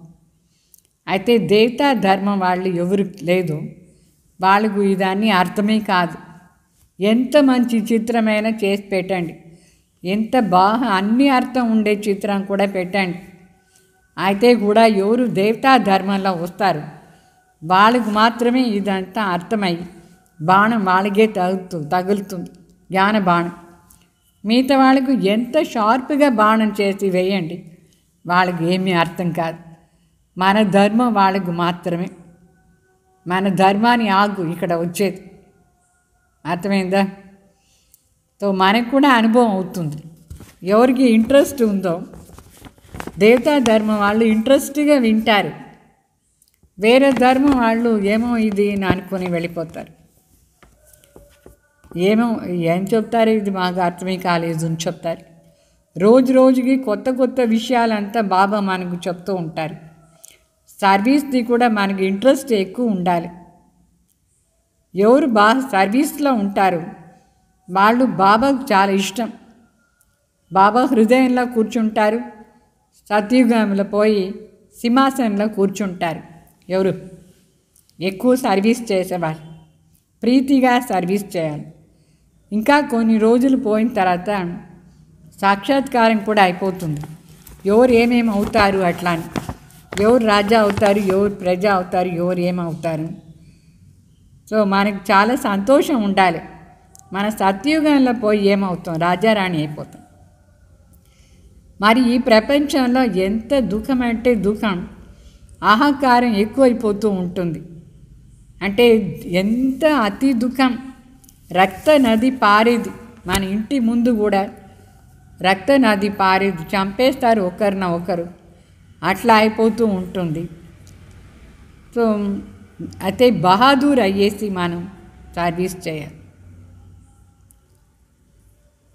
అయితే దేవతా ధర్మం వాళ్ళు ఎవరు లేదు, వాళ్ళకు ఇదన్నీ అర్థమే కాదు. ఎంత మంచి చిత్రమైనా చేసి పెట్టండి, ఎంత బాగా అన్ని అర్థం ఉండే చిత్రం కూడా పెట్టండి. అయితే కూడా ఎవరు దేవతా ధర్మంలో వస్తారు వాళ్ళకు మాత్రమే ఇదంతా అర్థమయ్యి బాణం వాళ్ళకే తగులుతుంది, జ్ఞాన బాణం. మిగతా వాళ్ళకు ఎంత షార్ప్గా బాణం చేసి వేయండి, వాళ్ళకి ఏమీ అర్థం కాదు. మన ధర్మం వాళ్ళకు మాత్రమే. మన ధర్మాన్ని ఆగు ఇక్కడ వచ్చేది, అర్థమైందా? సో మనకు కూడా అనుభవం అవుతుంది. ఎవరికి ఇంట్రెస్ట్ ఉందో దేవతా ధర్మం వాళ్ళు ఇంట్రెస్ట్గా వింటారు. వేరే ధర్మం వాళ్ళు ఏమో ఇది అని అనుకొని వెళ్ళిపోతారు. ఏం చెప్తారు, ఇది మాకు అర్థమే కాలేదు అని చెప్తారు. రోజు రోజుకి కొత్త కొత్త విషయాలంతా బాబా మనకు చెప్తూ ఉంటారు. సర్వీస్ది కూడా మనకి ఇంట్రెస్ట్ ఎక్కువ ఉండాలి. ఎవరు బాగా సర్వీస్లో ఉంటారు వాళ్ళు బాబాకు చాలా ఇష్టం. బాబా హృదయంలో కూర్చుంటారు. సత్యుగంలో పోయి సింహాసనంలో కూర్చుంటారు. ఎవరు ఎక్కువ సర్వీస్ చేసేవాళ్ళు, ప్రీతిగా సర్వీస్ చేయాలి. ఇంకా కొన్ని రోజులు పోయిన తర్వాత సాక్షాత్కారం కూడా అయిపోతుంది. ఎవరు ఏమేమి అవుతారు అట్లా అని, ఎవరు రాజా అవుతారు, ఎవరు ప్రజ అవుతారు, ఎవరు ఏమవుతారు. సో మనకు చాలా సంతోషం ఉండాలి. మన సత్యుగంలో పోయి ఏమవుతాం, రాజారాణి అయిపోతాం. మరి ఈ ప్రపంచంలో ఎంత దుఃఖం అంటే దుఃఖం, అహంకారం ఎక్కువైపోతూ ఉంటుంది. అంటే ఎంత అతి దుఃఖం. రక్త నది పారేది, మన ఇంటి ముందు కూడా రక్త నది పారేది, చంపేస్తారు ఒకరిన ఒకరు, అట్లా అయిపోతూ ఉంటుంది. సో అయితే బహాదూర్ అయ్యేసి మనం సర్వీస్ చేయాలి.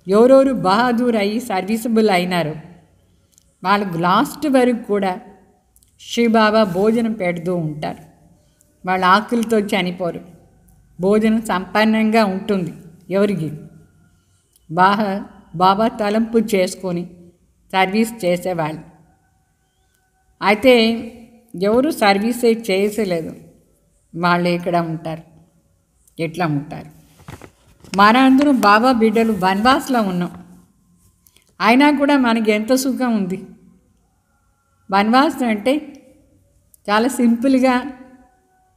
ఎవరెవరు బహాదూర్ అయ్యి సర్వీసబుల్ అయినారో వాళ్ళకు లాస్ట్ వరకు కూడా శివబాబా భోజనం పెడుతూ ఉంటారు. వాళ్ళ ఆకలితో చనిపోరు. భోజనం సంపన్నంగా ఉంటుంది. ఎవరికి బాబా తలంపు చేసుకొని సర్వీస్ చేసేవాళ్ళు. అయితే ఎవరు సర్వీసే చేసలేదు వాళ్ళు ఇక్కడ ఉంటారు. ఎట్లా ఉంటారు? మనందరం బాబా బిడ్డలు వన్వాస్లో ఉన్నాం, అయినా కూడా మనకి ఎంత సుఖం ఉంది. వన్వాస్ అంటే చాలా సింపుల్గా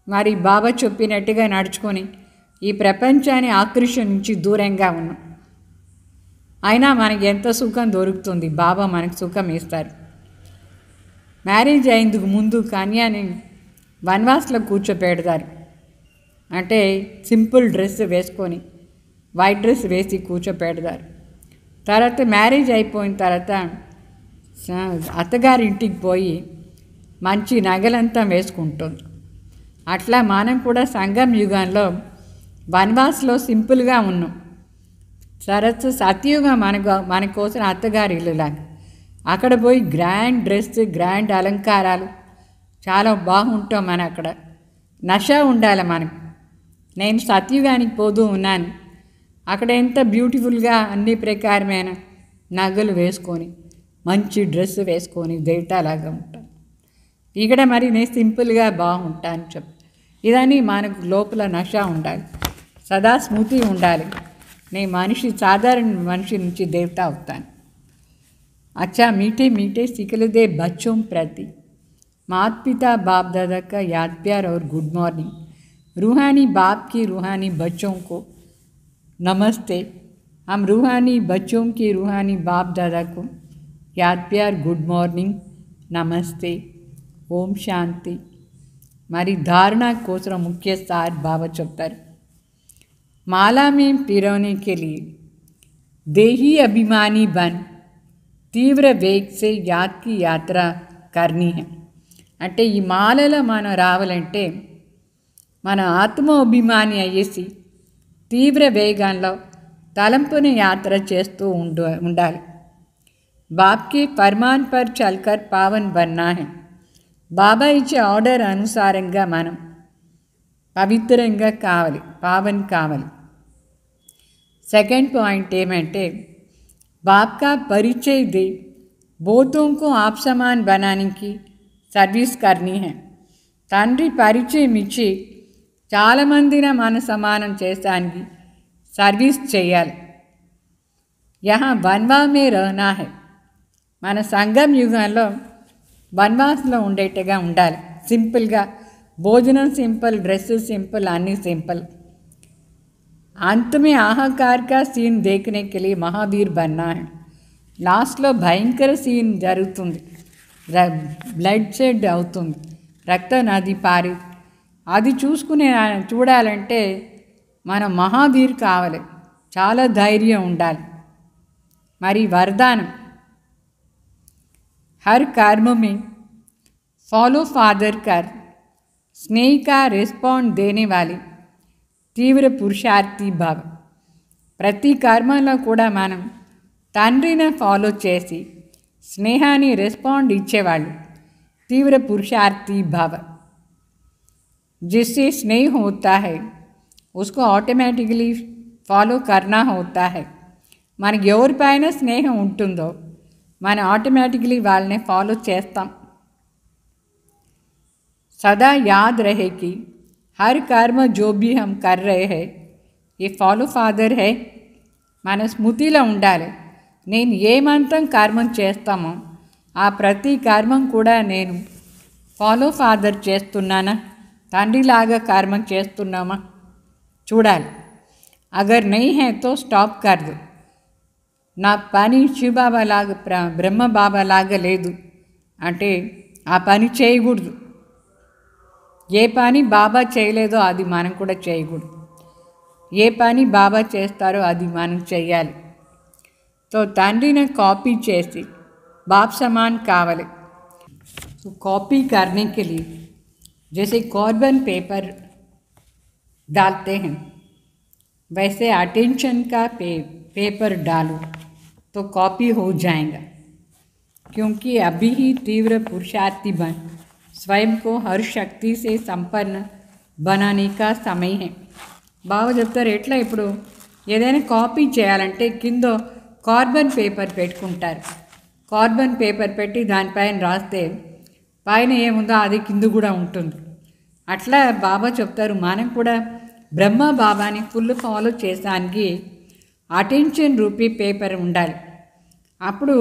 మరి బాబా చెప్పినట్టుగా నడుచుకొని ఈ ప్రపంచాన్ని ఆకర్షించి దూరంగా ఉన్నాం, అయినా మనకి ఎంత సుఖం దొరుకుతుంది. బాబా మనకు సుఖం ఇస్తారు. మ్యారేజ్ అయ్యేందుకు ముందు కన్యాని వన్వాస్లో కూర్చోపెడతారు. అంటే సింపుల్ డ్రెస్ వేసుకొని వైట్ డ్రెస్ వేసి కూర్చోపెడతారు. తర్వాత మ్యారేజ్ అయిపోయిన తర్వాత అత్తగారి ఇంటికి పోయి మంచి నగలంతా వేసుకుంటుంది. అట్లా మనం కూడా సంగం యుగంలో వన్వాస్లో సింపుల్గా ఉన్నాం. సత్యుగం మన కోసం అత్తగారి ఇల్లులాగా. అక్కడ పోయి గ్రాండ్ డ్రెస్, గ్రాండ్ అలంకారాలు, చాలా బాగుంటాం. మన అక్కడ నష ఉండాలి మనకు. నేను సత్యుగానికి పోతూ ఉన్నాను, అక్కడ ఎంత బ్యూటిఫుల్గా అన్ని ప్రకారమైన నగలు వేసుకొని మంచి డ్రెస్ వేసుకొని దేవతలాగా ఉంటాను. ఇక్కడ మరి నేను సింపుల్గా బాగుంటాను చెప్పు. ఇదని మనకు లోపల నష ఉండాలి, సదా స్మృతి ఉండాలి. నేను మనిషి, సాధారణ మనిషి నుంచి దేవత అవుతాను. अच्छा मीठे मीठे सिखलदे बच्चों प्रति माता पिता बाप दादा का याद प्यार और गुड मॉर्निंग। रूहानी बाप की रूहानी बच्चों को नमस्ते। हम रूहानी बच्चों की रूहानी बाप दादा को याद प्यार गुड मॉर्निंग नमस्ते ओम शांति। మరి ధారణ కోసం ముఖ్య సార్ బాబా చెప్తారు. माला में पिरोने के लिए देही अभिमानी बन తీవ్ర వేగ్ సే యాద్ కి యాత్ర కర్నీ హై. అంటే ఈ మాలలో మనం రావాలంటే మన ఆత్మాభిమాని అయ్యేసి తీవ్ర వేగంలో తలంపుని యాత్ర చేస్తూ ఉండాలి. బాబ్కి Furman per చల్కర్ Pavan Banna high. బాబా ఇచ్చే ఆర్డర్ అనుసారంగా మనం పవిత్రంగా కావాలి, పావన్ కావాలి. సెకండ్ పాయింట్ ఏమంటే बाप का परिचय दे बहुतों को आप समान बनाने की सर्विस करनी है. తండ్రి పరిచయం ఇచ్చి చాలామందిని మన సమానం చేసానికి సర్వీస్ చేయాలి. యహా బన్వా మే రహనా హై. మన సంగం యుగంలో బన్వాస్లో ఉండేట్టుగా ఉండాలి. సింపుల్గా భోజనం సింపుల్, డ్రెస్ సింపుల్, అన్నీ సింపుల్. अंत में आहाकार का सीन देखने के लिए महावीर बनना है. లాస్ట్లో భయంకర సీన్ జరుగుతుంది, బ్లడ్ షెడ్ అవుతుంది, రక్త నది పారి. అది చూడాలంటే మనం మహావీర్ కావాలి, చాలా ధైర్యం ఉండాలి. మరి వరదానం हर कर्म में फॉलो फादर कर स्नेह का रिस्पॉन्ड देने वाली తీవ్ర పురుషార్థి భావ. ప్రతి కర్మలో కూడా మనం తండ్రిని ఫాలో చేసి స్నేహాన్ని రెస్పాండ్ ఇచ్చేవాళ్ళు తీవ్ర పురుషార్థి భావ. जिससे स्नेह होता है उसको ऑटोमेटिकली फॉलो करना होता है. మనకి ఎవరిపైన స్నేహం ఉంటుందో మనం ఆటోమేటికలీ వాళ్ళని ఫాలో చేస్తాం. सदा याद रहे कि हर कर्म जो भी हम कर रहे हैं ये फॉलो फादर है. మన స్మృతిలో ఉండాలి, నేను ఏమంతం కర్మం చేస్తామో ఆ ప్రతి కర్మం కూడా నేను ఫాలో ఫాదర్ చేస్తున్నానా, తండ్రిలాగా కర్మం చేస్తున్నామా చూడాలి. అగర్ నహీ హై తో స్టాప్ కర్ దో. నా పని శివబాబా లాగా బ్రహ్మ బాబా లాగా లేదు అంటే ఆ పని చేయకూడదు. ఏ పని బాబా చేయలేదో అది మనం కూడా చేయకూడదు. ఏ పని బాబా చేస్తారో అది మనం చేయాలి. तो తండ్రిని కాపీ చేసి बाप समान कावले. तो कॉपी करने के लिए जैसे कार्बन पेपर डालते हैं वैसे अटेंशन का पेपर डालो तो कॉपी हो जाएगा. क्योंकि अभी ही तीव्र पुरुषार्थी बन स्वयं को हर शक्ति से संपन्न बनाने का समय है. బాబా చెప్తారు ఎట్లా ఇప్పుడు ఏదైనా కాపీ చేయాలంటే కింద కార్బన్ పేపర్ పెట్టుకుంటారు. కార్బన్ పేపర్ పెట్టి దానిపైన రాస్తే పైన ఏముందో అది కింద కూడా ఉంటుంది. అట్లా బాబా చెప్తారు మనం కూడా బ్రహ్మ బాబాని ఫుల్ ఫాలో చేసానికి అటెన్షన్ రూపీ పేపర్ ఉండాలి. అప్పుడు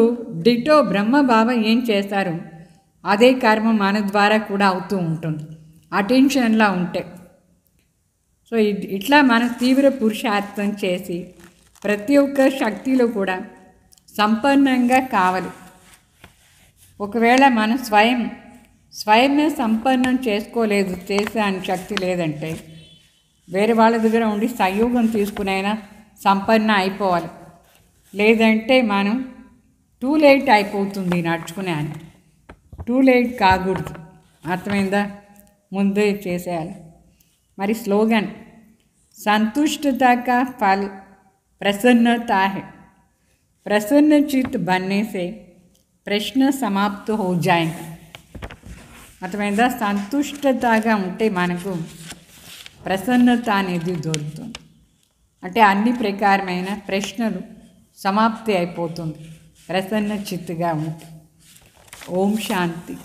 డిటో బ్రహ్మ బాబా ఏం చేస్తారు అదే కర్మ మన ద్వారా కూడా అవుతూ ఉంటుంది అటెన్షన్లా ఉంటే. సో ఇట్లా మన తీవ్ర పురుషార్థం చేసి ప్రతి ఒక్క శక్తిలో కూడా సంపన్నంగా కావాలి. ఒకవేళ మనం స్వయంనే సంపన్నం చేసుకోలేదు, చేసే శక్తి లేదంటే వేరే వాళ్ళ దగ్గర ఉండి సహయోగం తీసుకునైనా సంపన్న అయిపోవాలి. లేదంటే మనం టూ లేట్ అయిపోతుంది నడుచుకునే అని. టూ లేట్ కాకూడదు, అర్థమైందా? ముందే చేసేయాలి. మరి స్లోగన్ संतुष्टता का फल प्रसन्नता है. प्रसन्न चित्त बनने से प्रश्न समाप्त हो जाएगा. అర్థమైందా? సంతుష్టతగా ఉంటే మనకు ప్రసన్నత అనేది దొరుకుతుంది. అంటే అన్ని ప్రకారమైన ప్రశ్నలు సమాప్తి అయిపోతుంది ప్రసన్న చిత్తుగా ఉంటే. ఓం శాంతి.